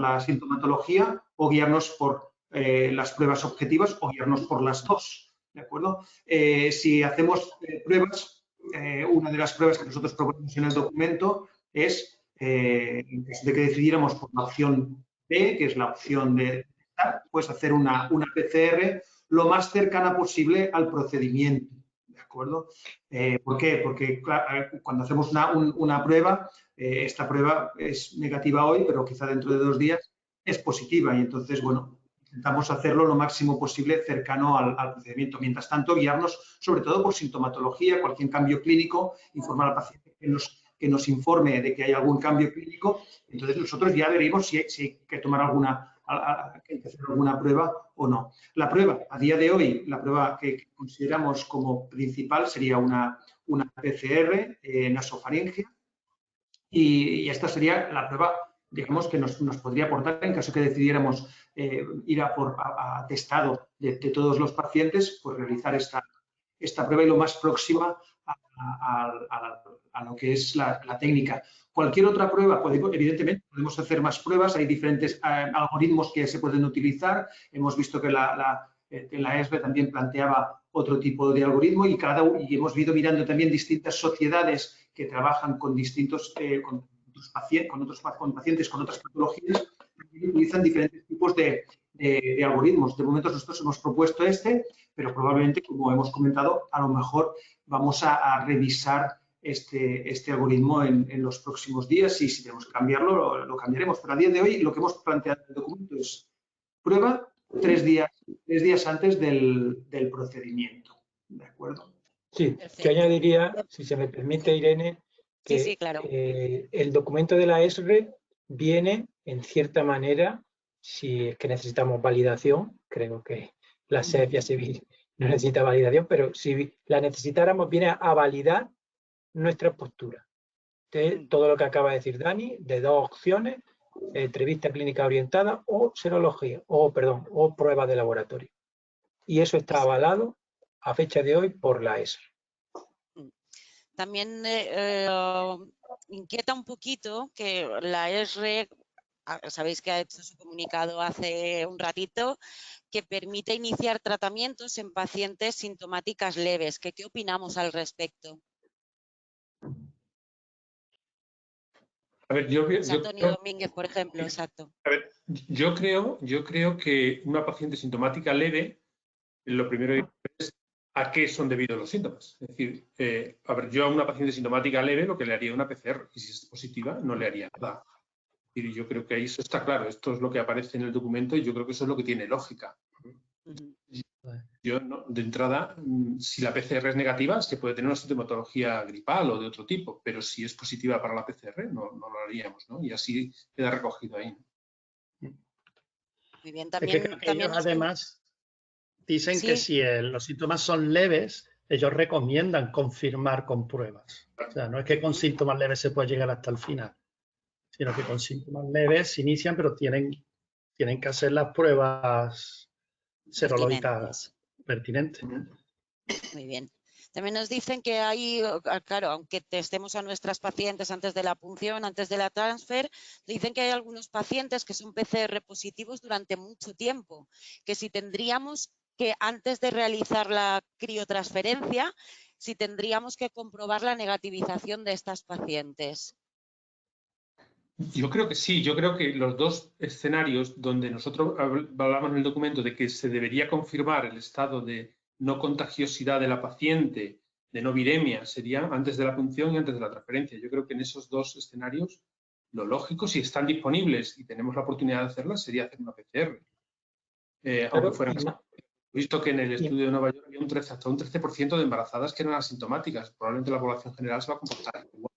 la sintomatología o guiarnos por las pruebas objetivas o guiarnos por las dos, ¿de acuerdo? Si hacemos pruebas, una de las pruebas que nosotros proponemos en el documento es, en caso de que decidiéramos por la opción B, que es la opción de testar, pues hacer una PCR lo más cercana posible al procedimiento, ¿de acuerdo? ¿Por qué? Porque claro, cuando hacemos una prueba, esta prueba es negativa hoy, pero quizá dentro de 2 días es positiva y entonces, bueno, intentamos hacerlo lo máximo posible cercano al procedimiento. Mientras tanto, guiarnos sobre todo por sintomatología, cualquier cambio clínico, informar al paciente que nos informe de que hay algún cambio clínico, entonces nosotros ya veremos si hay que tomar que hacer alguna prueba o no. La prueba, a día de hoy, la prueba que consideramos como principal sería una PCR nasofaringea y esta sería la prueba, digamos, que nos podría aportar en caso que decidiéramos ir a testado de todos los pacientes, pues realizar esta prueba y lo más próxima a lo que es la técnica. Cualquier otra prueba, evidentemente, podemos hacer más pruebas, hay diferentes algoritmos que se pueden utilizar. Hemos visto que la ESRE también planteaba otro tipo de algoritmo y hemos ido mirando también distintas sociedades que trabajan con distintos con pacientes con otras patologías y utilizan diferentes tipos de algoritmos. De momento nosotros hemos propuesto pero probablemente, como hemos comentado, a lo mejor vamos a revisar este algoritmo en los próximos días y si tenemos que cambiarlo, lo cambiaremos. Pero a día de hoy lo que hemos planteado en el documento es prueba 3 días antes del procedimiento. ¿De acuerdo? Sí, Perfecto. yo añadiría, si se me permite, Irene, que sí, claro. El documento de la ESRE viene, en cierta manera, si es que necesitamos validación, creo que la SEP y ASEVIR no necesita validación, pero si la necesitáramos, viene a validar nuestra postura. De todo lo que acaba de decir Dani, de 2 opciones, entrevista clínica orientada o serología, o prueba de laboratorio. Y eso está avalado a fecha de hoy por la ESRE. También inquieta un poquito que la ESRE, sabéis que ha hecho su comunicado hace un ratito, que permite iniciar tratamientos en pacientes sintomáticas leves. ¿Qué opinamos al respecto? A ver, Antonio Domínguez, por ejemplo, exacto. A ver, yo creo que una paciente sintomática leve, lo primero es a qué son debidos los síntomas. Es decir, a ver, yo a una paciente sintomática leve lo que le haría una PCR, y si es positiva no le haría nada. Y yo creo que ahí eso está claro. Esto es lo que aparece en el documento y yo creo que eso es lo que tiene lógica. Yo, no, de entrada, si la PCR es negativa, es que puede tener una sintomatología gripal o de otro tipo, pero si es positiva para la PCR, no lo haríamos, ¿no? Y así queda recogido ahí, ¿no? Muy bien, Es que ellos además dicen que si los síntomas son leves, ellos recomiendan confirmar con pruebas. O sea, no es que con síntomas leves se pueda llegar hasta el final, sino que con síntomas leves se inician, pero tienen que hacer las pruebas serológicas pertinentes. Muy bien. También nos dicen que hay, claro, aunque testemos a nuestras pacientes antes de la punción, antes de la transfer, dicen que hay algunos pacientes que son PCR positivos durante mucho tiempo, que si tendríamos que, antes de realizar la criotransferencia, si tendríamos que comprobar la negativización de estas pacientes. Yo creo que sí, yo creo que los dos escenarios donde nosotros hablamos en el documento de que se debería confirmar el estado de no contagiosidad de la paciente, de no viremia, serían antes de la punción y antes de la transferencia. Yo creo que en esos dos escenarios lo lógico, si están disponibles y tenemos la oportunidad de hacerlas, sería hacer una PCR. Aunque fueran visto que en el estudio de Nueva York había hasta un 13% de embarazadas que eran asintomáticas. Probablemente la población general se va a comportar igual.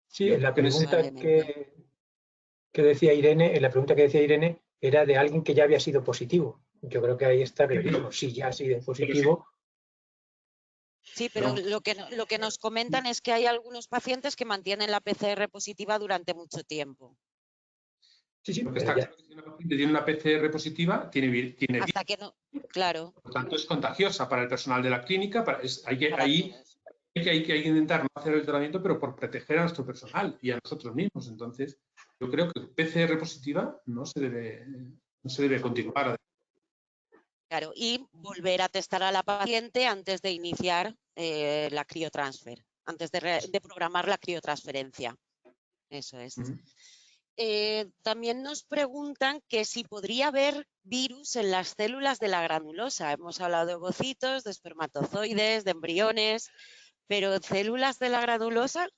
Sí, en la pregunta que decía Irene, era de alguien que ya había sido positivo. Yo creo que ahí está clarísimo. Si ya ha sido positivo. Sí, pero lo que nos comentan es que hay algunos pacientes que mantienen la PCR positiva durante mucho tiempo. Sí, porque está claro que si una paciente tiene una PCR positiva, tiene hasta que no, claro. Por tanto, es contagiosa para el personal de la clínica. Hay que intentar no hacer el tratamiento, pero por proteger a nuestro personal y a nosotros mismos. Entonces, yo creo que PCR positiva no se debe continuar. Claro, y volver a testar a la paciente antes de iniciar la criotransfer, antes de programar la criotransferencia. Eso es. También nos preguntan que si podría haber virus en las células de la granulosa. Hemos hablado de ovocitos, de espermatozoides, de embriones, pero ¿células de la granulosa?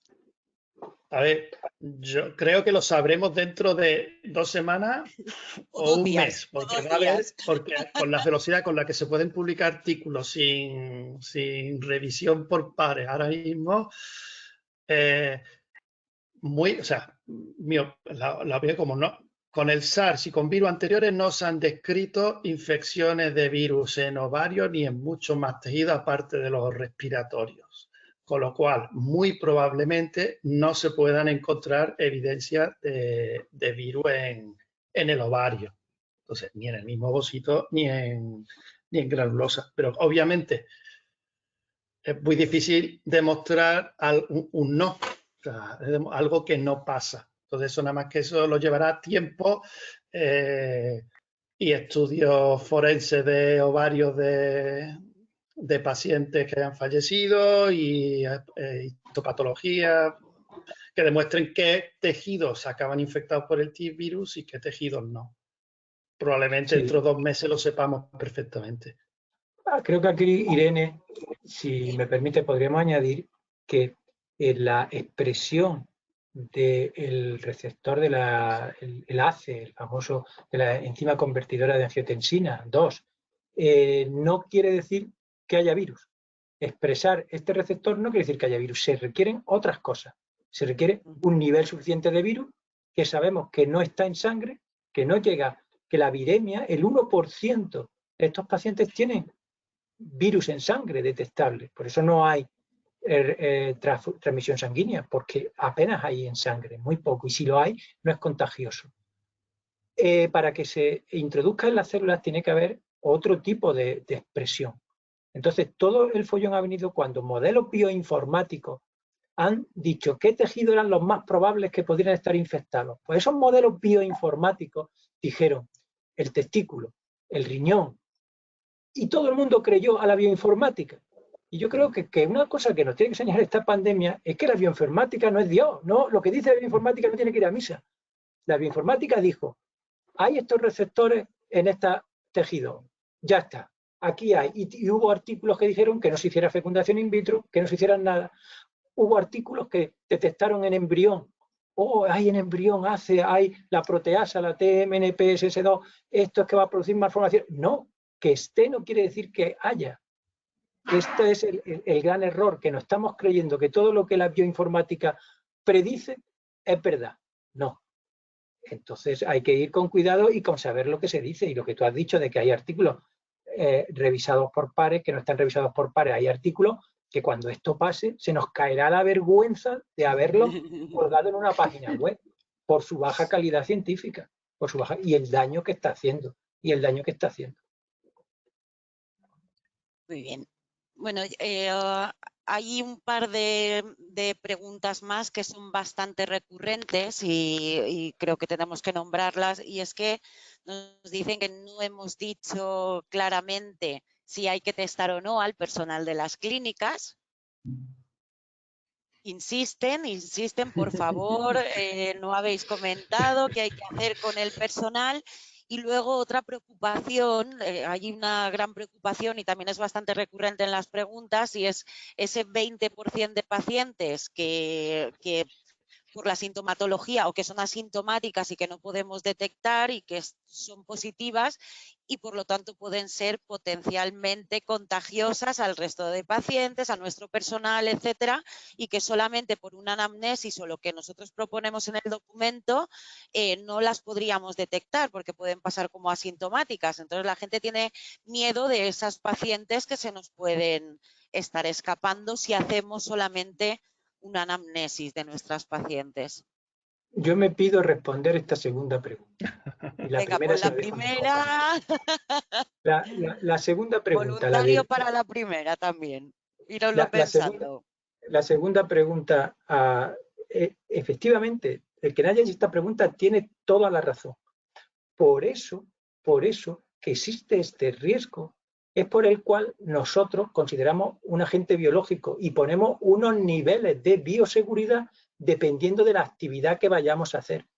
A ver, yo creo que lo sabremos dentro de 2 semanas o un mes, porque con la velocidad con la que se pueden publicar artículos sin revisión por pares ahora mismo, la veo como no. Con el SARS y con virus anteriores no se han descrito infecciones de virus en ovarios ni en muchos más tejidos aparte de los respiratorios. Con lo cual, muy probablemente no se puedan encontrar evidencias de virus en el ovario. Entonces, ni en el mismo ovocito ni en granulosa. Pero obviamente es muy difícil demostrar un no. O sea, algo que no pasa. Entonces, eso nada más que eso lo llevará tiempo y estudios forenses de ovarios de pacientes que hayan fallecido y histopatología que demuestren qué tejidos acaban infectados por el virus y qué tejidos no. Probablemente dentro de 2 meses lo sepamos perfectamente. Creo que aquí, Irene, si me permite, podríamos añadir que la expresión del receptor el ACE, el famoso de la enzima convertidora de angiotensina 2, no quiere decir que haya virus. Expresar este receptor no quiere decir que haya virus, se requieren otras cosas. Se requiere un nivel suficiente de virus que sabemos que no está en sangre, que no llega, que la viremia, el 1% de estos pacientes tienen virus en sangre detectable. Por eso no hay transmisión sanguínea, porque apenas hay en sangre, muy poco. Y si lo hay, no es contagioso. Para que se introduzca en las células tiene que haber otro tipo de expresión. Entonces, todo el follón ha venido cuando modelos bioinformáticos han dicho qué tejidos eran los más probables que pudieran estar infectados. Pues esos modelos bioinformáticos dijeron el testículo, el riñón, y todo el mundo creyó a la bioinformática. Y yo creo que una cosa que nos tiene que enseñar esta pandemia es que la bioinformática no es Dios, ¿no? Lo que dice la bioinformática no tiene que ir a misa. La bioinformática dijo, hay estos receptores en este tejido, ya está, aquí hay. Y hubo artículos que dijeron que no se hiciera fecundación in vitro, que no se hicieran nada. Hubo artículos que detectaron en embrión, hay en embrión, hay la proteasa, la TMNPSS2, esto es que va a producir malformación. No, que esté no quiere decir que haya. Este es el gran error, que nos estamos creyendo que todo lo que la bioinformática predice es verdad. No. Entonces hay que ir con cuidado y con saber lo que se dice. Y lo que tú has dicho de que hay artículos revisados por pares, que no están revisados por pares, hay artículos que cuando esto pase se nos caerá la vergüenza de haberlo colgado en una página web por su baja calidad científica, y el daño que está haciendo. Muy bien. Bueno, hay un par de preguntas más que son bastante recurrentes y creo que tenemos que nombrarlas, y es que nos dicen que no hemos dicho claramente si hay que testar o no al personal de las clínicas. Insisten, por favor, no habéis comentado qué hay que hacer con el personal. Y luego otra preocupación, hay una gran preocupación y también es bastante recurrente en las preguntas, y es ese 20% de pacientes que por la sintomatología o que son asintomáticas y que no podemos detectar y que son positivas y por lo tanto pueden ser potencialmente contagiosas al resto de pacientes, a nuestro personal, etcétera, y que solamente por una anamnesis o lo que nosotros proponemos en el documento no las podríamos detectar porque pueden pasar como asintomáticas. Entonces la gente tiene miedo de esas pacientes que se nos pueden estar escapando si hacemos solamente una anamnesis de nuestras pacientes. Yo me pido responder esta segunda pregunta. Y la Venga, primera pues la primera. La segunda pregunta. Voluntario para la primera también. Íroslo pensando. La segunda pregunta, efectivamente, el que nadie hace esta pregunta tiene toda la razón. Por eso que existe este riesgo, es por el cual nosotros consideramos un agente biológico y ponemos unos niveles de bioseguridad dependiendo de la actividad que vayamos a hacer.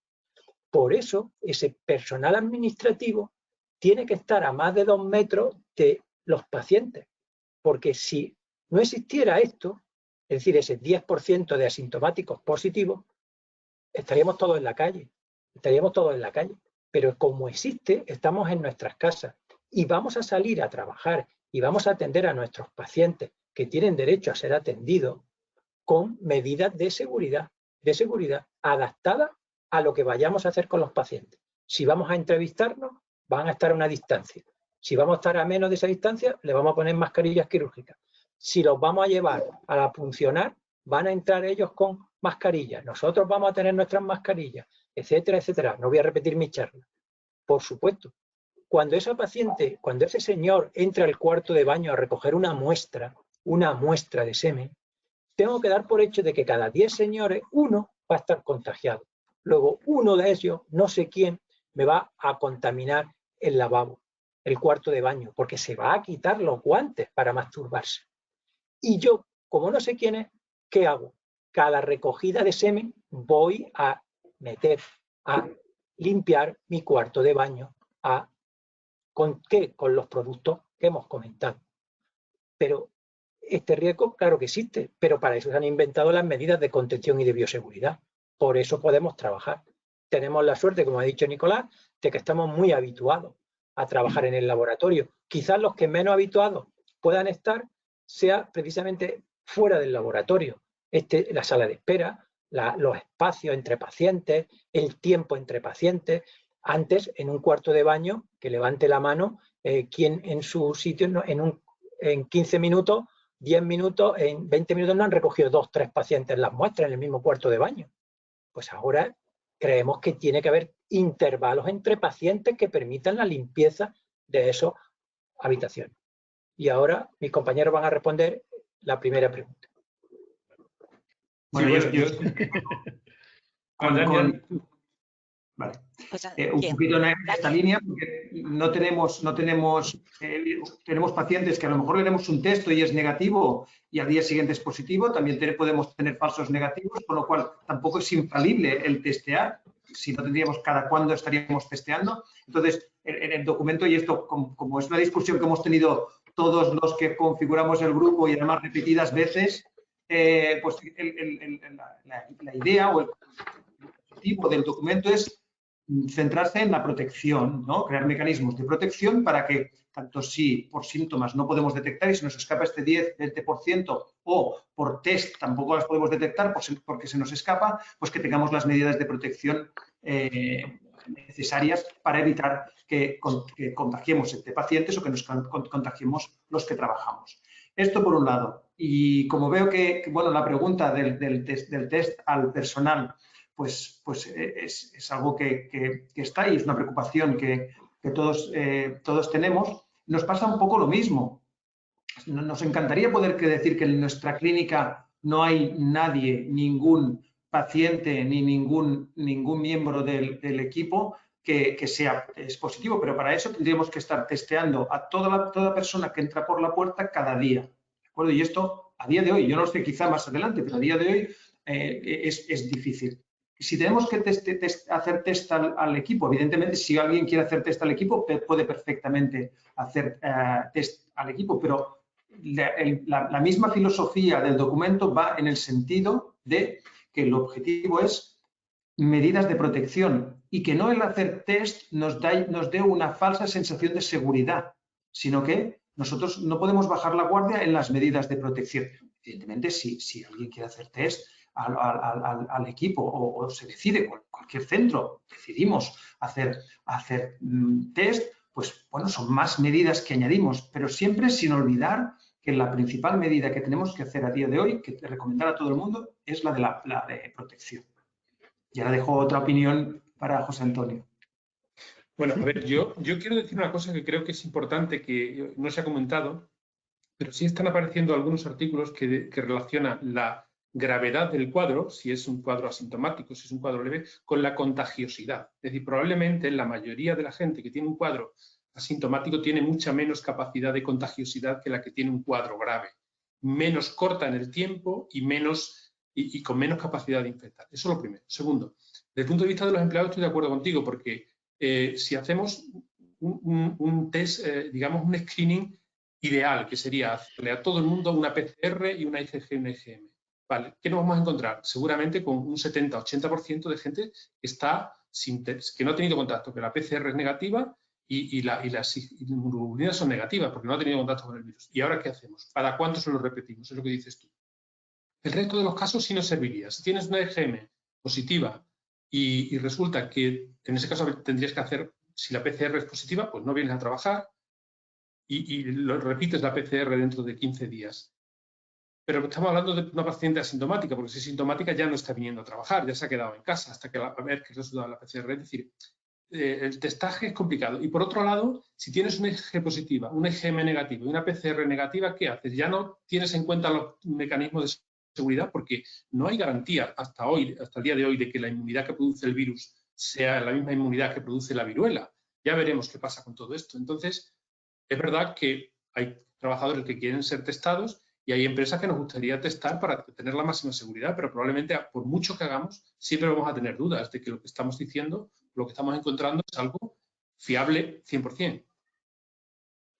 Por eso, ese personal administrativo tiene que estar a más de 2 metros de los pacientes, porque si no existiera esto, es decir, ese 10% de asintomáticos positivos, estaríamos todos en la calle, pero como existe, estamos en nuestras casas y vamos a salir a trabajar y vamos a atender a nuestros pacientes que tienen derecho a ser atendidos con medidas de seguridad adaptadas a lo que vayamos a hacer con los pacientes. Si vamos a entrevistarnos, van a estar a una distancia. Si vamos a estar a menos de esa distancia, le vamos a poner mascarillas quirúrgicas. Si los vamos a llevar a la funcionar, van a entrar ellos con mascarillas. Nosotros vamos a tener nuestras mascarillas, etcétera, etcétera. No voy a repetir mi charla. Por supuesto, cuando ese señor entra al cuarto de baño a recoger una muestra de semen, tengo que dar por hecho de que cada 10 señores, uno va a estar contagiado. Luego, uno de ellos, no sé quién, me va a contaminar el lavabo, el cuarto de baño, porque se va a quitar los guantes para masturbarse. Y yo, como no sé quién es, ¿qué hago? Cada recogida de semen voy a limpiar mi cuarto de baño. ¿Con qué? Con los productos que hemos comentado. Pero este riesgo, claro que existe, pero para eso se han inventado las medidas de contención y de bioseguridad. Por eso podemos trabajar. Tenemos la suerte, como ha dicho Nicolás, de que estamos muy habituados a trabajar en el laboratorio. Quizás los que menos habituados puedan estar sea precisamente fuera del laboratorio. La sala de espera, los espacios entre pacientes, el tiempo entre pacientes. Antes, en un cuarto de baño, que levante la mano quien en su sitio, en 15 minutos, 10 minutos, en 20 minutos no han recogido 2 o 3 pacientes las muestras en el mismo cuarto de baño. Pues ahora creemos que tiene que haber intervalos entre pacientes que permitan la limpieza de esas habitaciones. Y ahora mis compañeros van a responder la primera pregunta. Bueno, sí, yo Vale. Pues, Un poquito en esta línea, porque tenemos pacientes que a lo mejor le damos un texto y es negativo y al día siguiente es positivo, también podemos tener falsos negativos, con lo cual tampoco es infalible el testear, si no tendríamos cada cuándo estaríamos testeando. Entonces, en el documento, y esto como es una discusión que hemos tenido todos los que configuramos el grupo y además repetidas veces, pues la idea o el objetivo del documento es centrarse en la protección, ¿no? Crear mecanismos de protección para que, tanto si por síntomas no podemos detectar y se nos escapa este 10-20% o por test tampoco las podemos detectar porque se nos escapa, pues que tengamos las medidas de protección necesarias para evitar que contagiemos entre pacientes o que nos contagiemos los que trabajamos. Esto por un lado. Y como veo que bueno, la pregunta del test al personal pues es algo que está y es una preocupación que todos tenemos. Nos pasa un poco lo mismo. Nos encantaría poder decir que en nuestra clínica no hay nadie, ningún paciente ni ningún miembro del equipo que es positivo, pero para eso tendríamos que estar testeando a toda persona que entra por la puerta cada día. ¿De acuerdo? Y esto, a día de hoy, yo no sé quizá más adelante, pero a día de hoy es difícil. Si tenemos que hacer test al equipo, evidentemente, si alguien quiere hacer test al equipo, puede perfectamente hacer test al equipo, pero la misma filosofía del documento va en el sentido de que el objetivo es medidas de protección y que no el hacer test nos dé una falsa sensación de seguridad, sino que nosotros no podemos bajar la guardia en las medidas de protección. Evidentemente, si alguien quiere hacer test al equipo o se decide, cualquier centro, decidimos hacer test, pues bueno, son más medidas que añadimos, pero siempre sin olvidar que la principal medida que tenemos que hacer a día de hoy, que recomendar a todo el mundo, es la de protección. Y ahora dejo otra opinión para José Antonio. Bueno, a ver, yo quiero decir una cosa que creo que es importante, que no se ha comentado, pero sí están apareciendo algunos artículos que relacionan la gravedad del cuadro, si es un cuadro asintomático, si es un cuadro leve, con la contagiosidad. Es decir, probablemente la mayoría de la gente que tiene un cuadro asintomático tiene mucha menos capacidad de contagiosidad que la que tiene un cuadro grave. Menos corta en el tiempo y con menos capacidad de infectar. Eso es lo primero. Segundo, desde el punto de vista de los empleados estoy de acuerdo contigo, porque si hacemos un test, digamos un screening ideal, que sería hacerle a todo el mundo una PCR y una IgG y una IgM. ¿Vale? ¿Qué nos vamos a encontrar? Seguramente con un 70-80% de gente que no ha tenido contacto, que la PCR es negativa y las inmunoglobulinas son negativas porque no ha tenido contacto con el virus. ¿Y ahora qué hacemos? ¿Para cuánto se lo repetimos? Es lo que dices tú. El resto de los casos sí nos serviría. Si tienes una IgM positiva y resulta que en ese caso tendrías que hacer, si la PCR es positiva, pues no vienes a trabajar y lo repites la PCR dentro de 15 días. Pero estamos hablando de una paciente asintomática, porque si es sintomática ya no está viniendo a trabajar, ya se ha quedado en casa hasta que a ver qué resultado de la PCR. Es decir, el testaje es complicado. Y por otro lado, si tienes una IgG positiva, una IgM negativa y una PCR negativa, ¿qué haces? Ya no tienes en cuenta los mecanismos de seguridad porque no hay garantía hasta el día de hoy, de que la inmunidad que produce el virus sea la misma inmunidad que produce la viruela. Ya veremos qué pasa con todo esto. Entonces, es verdad que hay trabajadores que quieren ser testados y hay empresas que nos gustaría testar para tener la máxima seguridad, pero probablemente por mucho que hagamos, siempre vamos a tener dudas de que lo que estamos diciendo, lo que estamos encontrando es algo fiable 100%.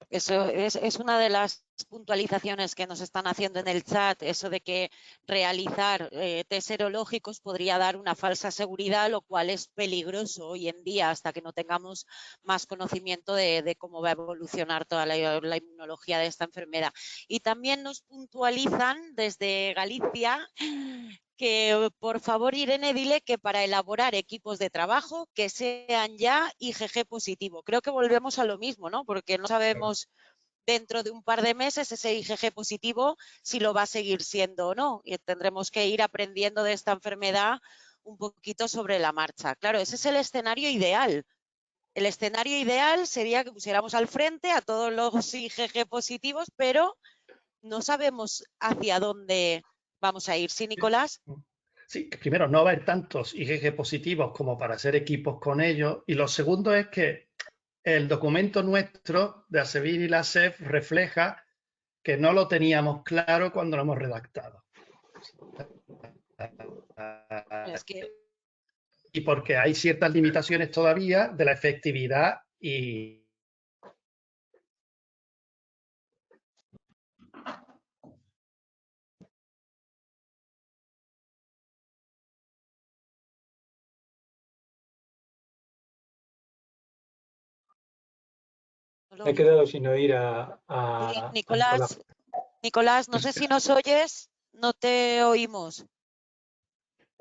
Eso es una de las puntualizaciones que nos están haciendo en el chat, eso de que realizar test serológicos podría dar una falsa seguridad, lo cual es peligroso hoy en día hasta que no tengamos más conocimiento de cómo va a evolucionar toda la inmunología de esta enfermedad. Y también nos puntualizan desde Galicia que, por favor, Irene, dile que para elaborar equipos de trabajo que sean ya IgG positivo. Creo que volvemos a lo mismo, ¿no? Porque no sabemos dentro de un par de meses ese IgG positivo si lo va a seguir siendo o no. Y tendremos que ir aprendiendo de esta enfermedad un poquito sobre la marcha. Claro, ese es el escenario ideal. El escenario ideal sería que pusiéramos al frente a todos los IgG positivos, pero no sabemos hacia dónde vamos a ir. ¿Sí, Nicolás? Sí, que primero no va a haber tantos IgG positivos como para hacer equipos con ellos. Y lo segundo es que el documento nuestro de ASEVIR y la SEF refleja que no lo teníamos claro cuando lo hemos redactado. Es que Y porque hay ciertas limitaciones todavía de la efectividad y Me he quedado sin oír a Nicolás, Nicolás. Nicolás, no sé si nos oyes, no te oímos.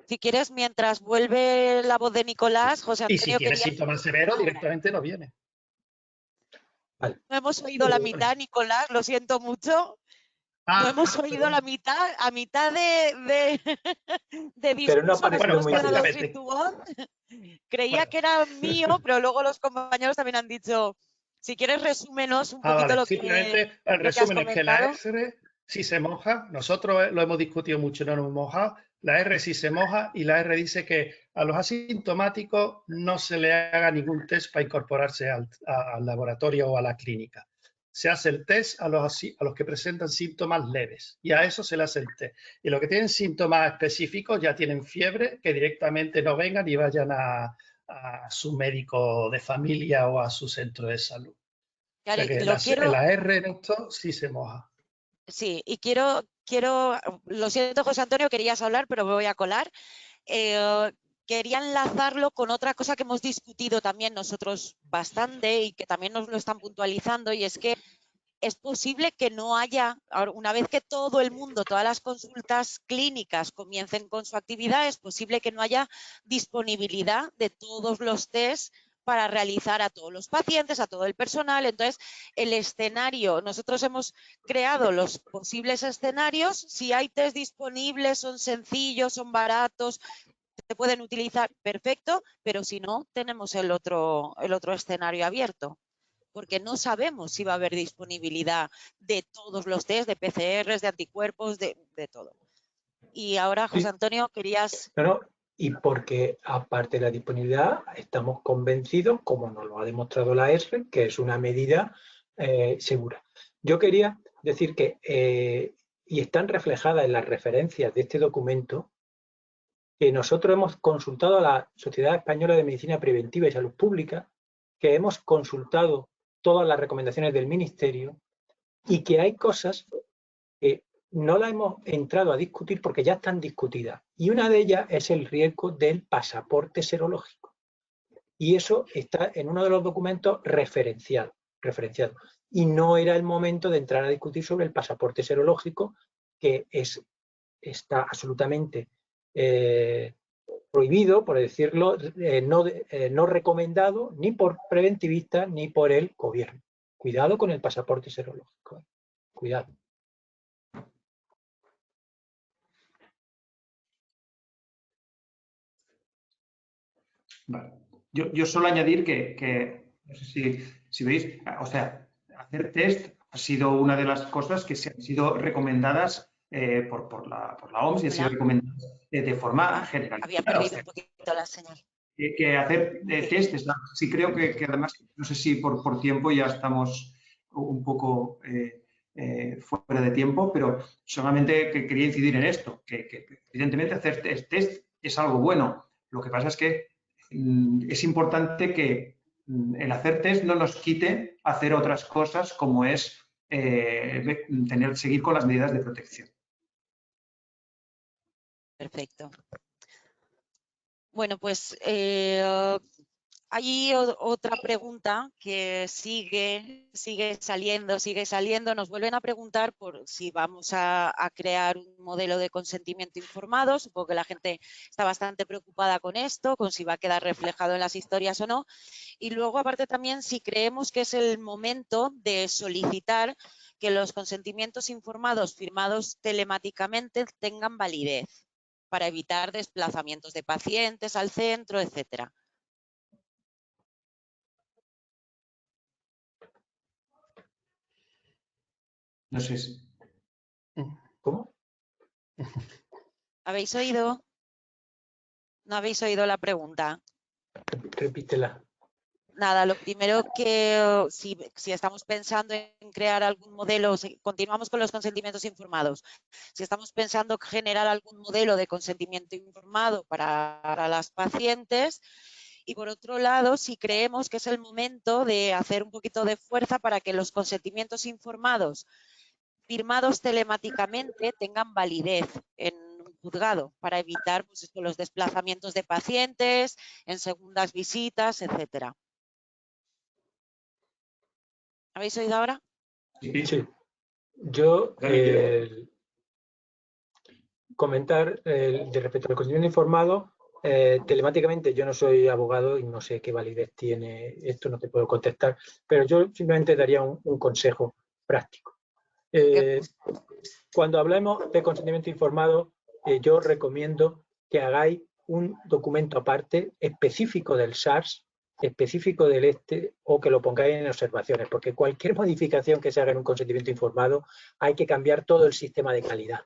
Si quieres, mientras vuelve la voz de Nicolás, José y si Antonio tiene quería... síntomas severos, directamente no viene. Vale. No hemos oído la mitad, Nicolás, lo siento mucho. No hemos oído la mitad, a mitad de Pero no ha discurso nos parecido Bueno, hemos muy quedado interesante. sin tu voz. Creía bueno. que era mío, pero luego los compañeros también han dicho, si quieres resúmenos un poquito Vale. lo Simplemente el que has resumen es que la comentado. R, si se moja, nosotros lo hemos discutido mucho, no nos hemos mojado, la R si se moja y la R dice que a los asintomáticos no se le haga ningún test para incorporarse al laboratorio o a la clínica. Se hace el test a los que presentan síntomas leves y a eso se le hace el test. Y los que tienen síntomas específicos ya tienen fiebre, que directamente no vengan y vayan a su médico de familia o a su centro de salud. O sea que la R en esto sí se moja. Sí, y quiero, lo siento, José Antonio, querías hablar, pero me voy a colar. Quería enlazarlo con otra cosa que hemos discutido también nosotros bastante y que también nos lo están puntualizando, y es que es posible que no haya, una vez que todo el mundo, todas las consultas clínicas comiencen con su actividad, es posible que no haya disponibilidad de todos los test para realizar a todos los pacientes, a todo el personal. Entonces, el escenario, nosotros hemos creado los posibles escenarios. Si hay test disponibles, son sencillos, son baratos, se pueden utilizar, perfecto, pero si no, tenemos el otro escenario abierto, porque no sabemos si va a haber disponibilidad de todos los test, de PCRs, de anticuerpos, de todo. Y ahora, José Antonio, querías... No, y porque aparte de la disponibilidad, estamos convencidos, como nos lo ha demostrado la R, que es una medida segura. Yo quería decir que, y están reflejadas en las referencias de este documento, que nosotros hemos consultado a la Sociedad Española de Medicina Preventiva y Salud Pública, que hemos consultado todas las recomendaciones del Ministerio y que hay cosas que no las hemos entrado a discutir porque ya están discutidas. Y una de ellas es el riesgo del pasaporte serológico. Y eso está en uno de los documentos referenciado. Y no era el momento de entrar a discutir sobre el pasaporte serológico, que está absolutamente prohibido, por decirlo, no recomendado ni por preventivistas ni por el gobierno. Cuidado con el pasaporte serológico. Cuidado. Vale. Yo solo añadir que no sé si veis, o sea, hacer test ha sido una de las cosas que se han sido recomendadas por la OMS y han sido recomendadas de forma general. Había perdido un poquito la señal. Que hacer test, sí creo que además, no sé si por tiempo ya estamos un poco fuera de tiempo, pero solamente que quería incidir en esto, que evidentemente hacer test es algo bueno. Lo que pasa es que es importante que el hacer test no nos quite hacer otras cosas como es seguir con las medidas de protección. Perfecto. Bueno, pues hay otra pregunta que sigue saliendo. Nos vuelven a preguntar por si vamos a crear un modelo de consentimiento informado. Supongo que la gente está bastante preocupada con esto, con si va a quedar reflejado en las historias o no. Y luego, aparte, también si creemos que es el momento de solicitar que los consentimientos informados firmados telemáticamente tengan validez para evitar desplazamientos de pacientes al centro, etcétera. No sé si... ¿Cómo? ¿Habéis oído? No habéis oído la pregunta. Repítela. Nada, lo primero que si estamos pensando en crear algún modelo, continuamos con los consentimientos informados. Si estamos pensando en generar algún modelo de consentimiento informado para las pacientes, y por otro lado, si creemos que es el momento de hacer un poquito de fuerza para que los consentimientos informados firmados telemáticamente tengan validez en un juzgado para evitar pues, los desplazamientos de pacientes en segundas visitas, etcétera. ¿Habéis oído ahora? Sí. Yo comentar de respecto al consentimiento informado, telemáticamente yo no soy abogado y no sé qué validez tiene esto, no te puedo contestar, pero yo simplemente daría un consejo práctico. Cuando hablamos de consentimiento informado, yo recomiendo que hagáis un documento aparte específico del SARS, específico del o que lo pongáis en observaciones, porque cualquier modificación que se haga en un consentimiento informado hay que cambiar todo el sistema de calidad.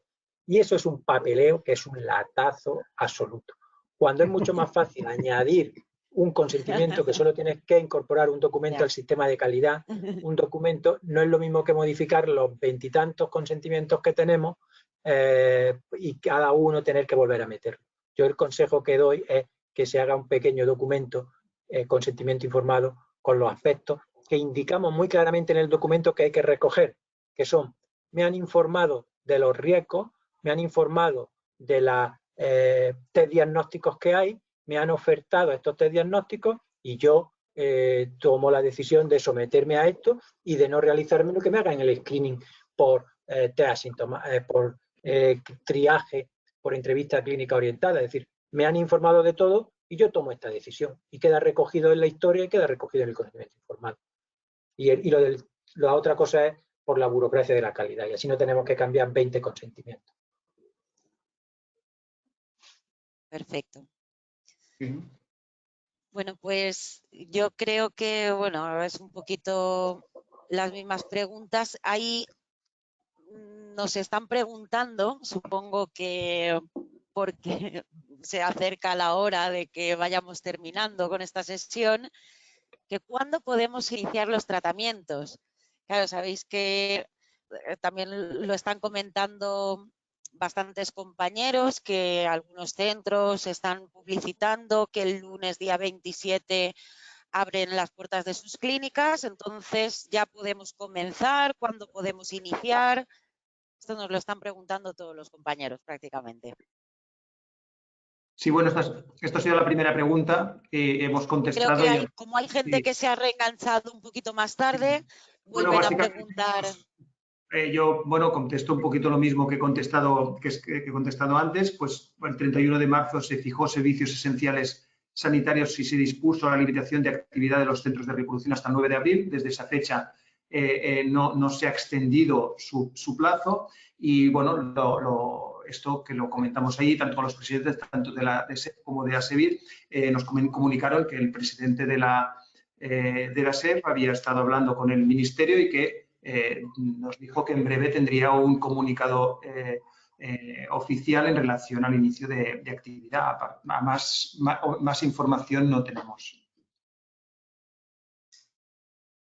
Y eso es un papeleo que es un latazo absoluto. Cuando es mucho más fácil añadir un consentimiento que solo tienes que incorporar un documento al sistema de calidad, un documento no es lo mismo que modificar los veintitantos consentimientos que tenemos y cada uno tener que volver a meterlo. Yo el consejo que doy es que se haga un pequeño documento, consentimiento informado, con los aspectos que indicamos muy claramente en el documento que hay que recoger, que son, me han informado de los riesgos, me han informado de los test diagnósticos que hay, me han ofertado estos test diagnósticos y yo tomo la decisión de someterme a esto y de no realizarme lo que me hagan el screening por por triaje, por entrevista clínica orientada. Es decir, me han informado de todo y yo tomo esta decisión. Y queda recogido en la historia y queda recogido en el consentimiento informado. Y la otra cosa es por la burocracia de la calidad. Y así no tenemos que cambiar 20 consentimientos. Perfecto. Bueno, pues yo creo que, bueno, es un poquito las mismas preguntas. Ahí nos están preguntando, supongo que porque se acerca la hora de que vayamos terminando con esta sesión, que cuándo podemos iniciar los tratamientos. Claro, sabéis que también lo están comentando bastantes compañeros, que algunos centros están publicitando que el lunes día 27 abren las puertas de sus clínicas, entonces ya podemos comenzar, ¿cuándo podemos iniciar? Esto nos lo están preguntando todos los compañeros prácticamente. Sí, bueno, esta ha sido la primera pregunta que hemos contestado. Creo que como hay gente que se ha reenganchado un poquito más tarde, vuelven a preguntar. Yo, bueno, contesto un poquito lo mismo que he contestado antes. Pues el 31 de marzo se fijó servicios esenciales sanitarios y se dispuso la limitación de actividad de los centros de reproducción hasta el 9 de abril. Desde esa fecha no se ha extendido su plazo y, bueno, esto que lo comentamos ahí, tanto con los presidentes tanto de la SEP como de ASEVIR, nos comunicaron que el presidente de la SEP había estado hablando con el Ministerio y que nos dijo que en breve tendría un comunicado oficial en relación al inicio de actividad. Más información no tenemos.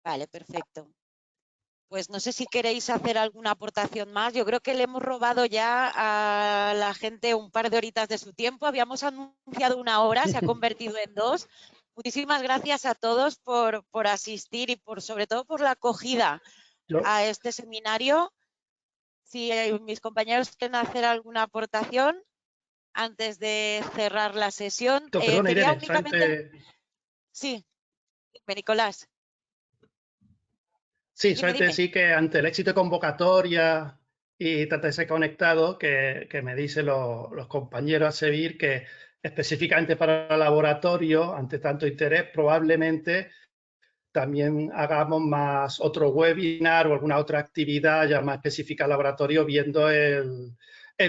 Vale, perfecto. Pues no sé si queréis hacer alguna aportación más. Yo creo que le hemos robado ya a la gente un par de horitas de su tiempo. Habíamos anunciado 1 hora, se ha convertido en 2. Muchísimas gracias a todos por asistir y sobre todo por la acogida a este seminario. Si mis compañeros quieren hacer alguna aportación antes de cerrar la sesión. Perdona, Irene, únicamente... Sí, Nicolás. Sí, solamente decir que ante el éxito de convocatoria y tratarse conectado, que me dicen los compañeros a seguir que específicamente para el laboratorio, ante tanto interés, probablemente también hagamos más otro webinar o alguna otra actividad ya más específica al laboratorio, viendo el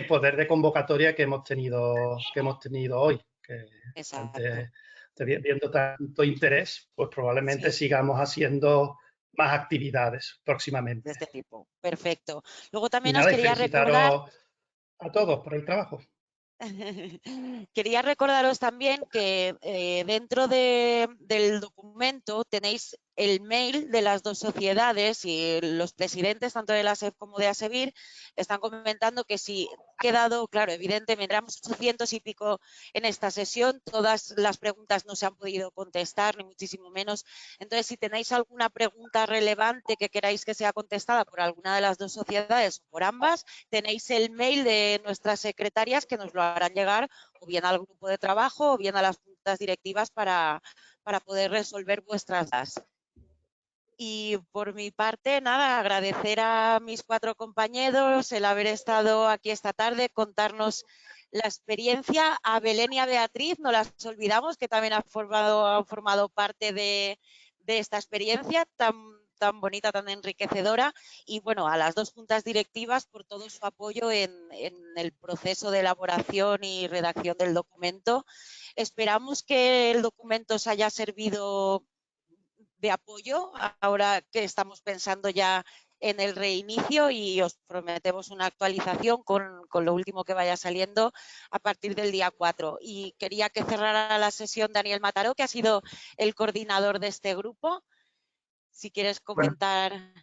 poder de convocatoria que hemos tenido hoy. Viendo tanto interés, pues probablemente sigamos haciendo más actividades próximamente. De este tipo. Perfecto. Luego también os quería recordar a todos por el trabajo. Quería recordaros también que dentro del documento tenéis el mail de las dos sociedades y los presidentes, tanto de la ASEF como de ASEVIR, están comentando que si ha quedado claro, evidentemente, éramos 800 y pico en esta sesión, todas las preguntas no se han podido contestar, ni muchísimo menos. Entonces, si tenéis alguna pregunta relevante que queráis que sea contestada por alguna de las dos sociedades o por ambas, tenéis el mail de nuestras secretarias que nos lo harán llegar o bien al grupo de trabajo o bien a las juntas directivas para poder resolver vuestras dudas. Y por mi parte, nada, agradecer a mis 4 compañeros el haber estado aquí esta tarde, contarnos la experiencia. A Belén y a Beatriz, no las olvidamos, que también han formado parte de esta experiencia tan bonita, tan enriquecedora. Y bueno, a las 2 juntas directivas por todo su apoyo en el proceso de elaboración y redacción del documento. Esperamos que el documento os haya servido de apoyo ahora que estamos pensando ya en el reinicio y os prometemos una actualización con lo último que vaya saliendo a partir del día 4. Y quería que cerrara la sesión Daniel Mataró, que ha sido el coordinador de este grupo. Si quieres comentar. Bueno.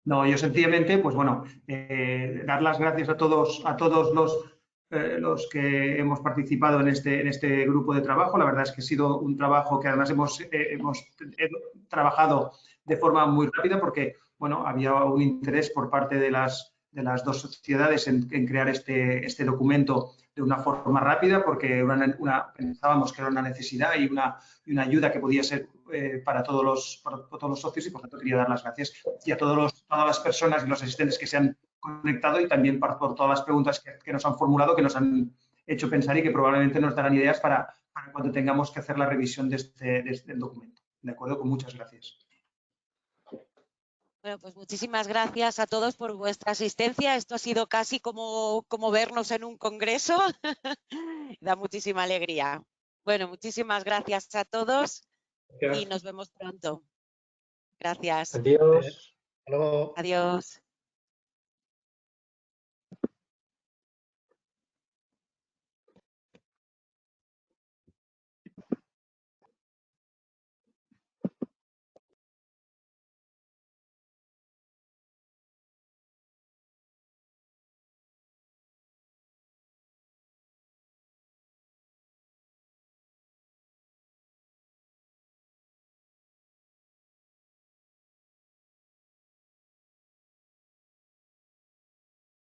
No, yo sencillamente, pues bueno, dar las gracias a todos los que hemos participado en este grupo de trabajo. La verdad es que ha sido un trabajo que además hemos trabajado de forma muy rápida porque, bueno, había un interés por parte de las dos sociedades en crear este documento de una forma rápida porque pensábamos que era una necesidad y una ayuda que podía ser para todos los socios y por tanto quería dar las gracias y a todas las personas y los asistentes que se han conectado y también por todas las preguntas que nos han formulado, que nos han hecho pensar y que probablemente nos darán ideas para cuando tengamos que hacer la revisión del documento. ¿De acuerdo? Con muchas gracias. Bueno, pues muchísimas gracias a todos por vuestra asistencia. Esto ha sido casi como vernos en un congreso. Da muchísima alegría. Bueno, muchísimas gracias a todos y nos vemos pronto. Gracias. Adiós. Hasta luego. Adiós.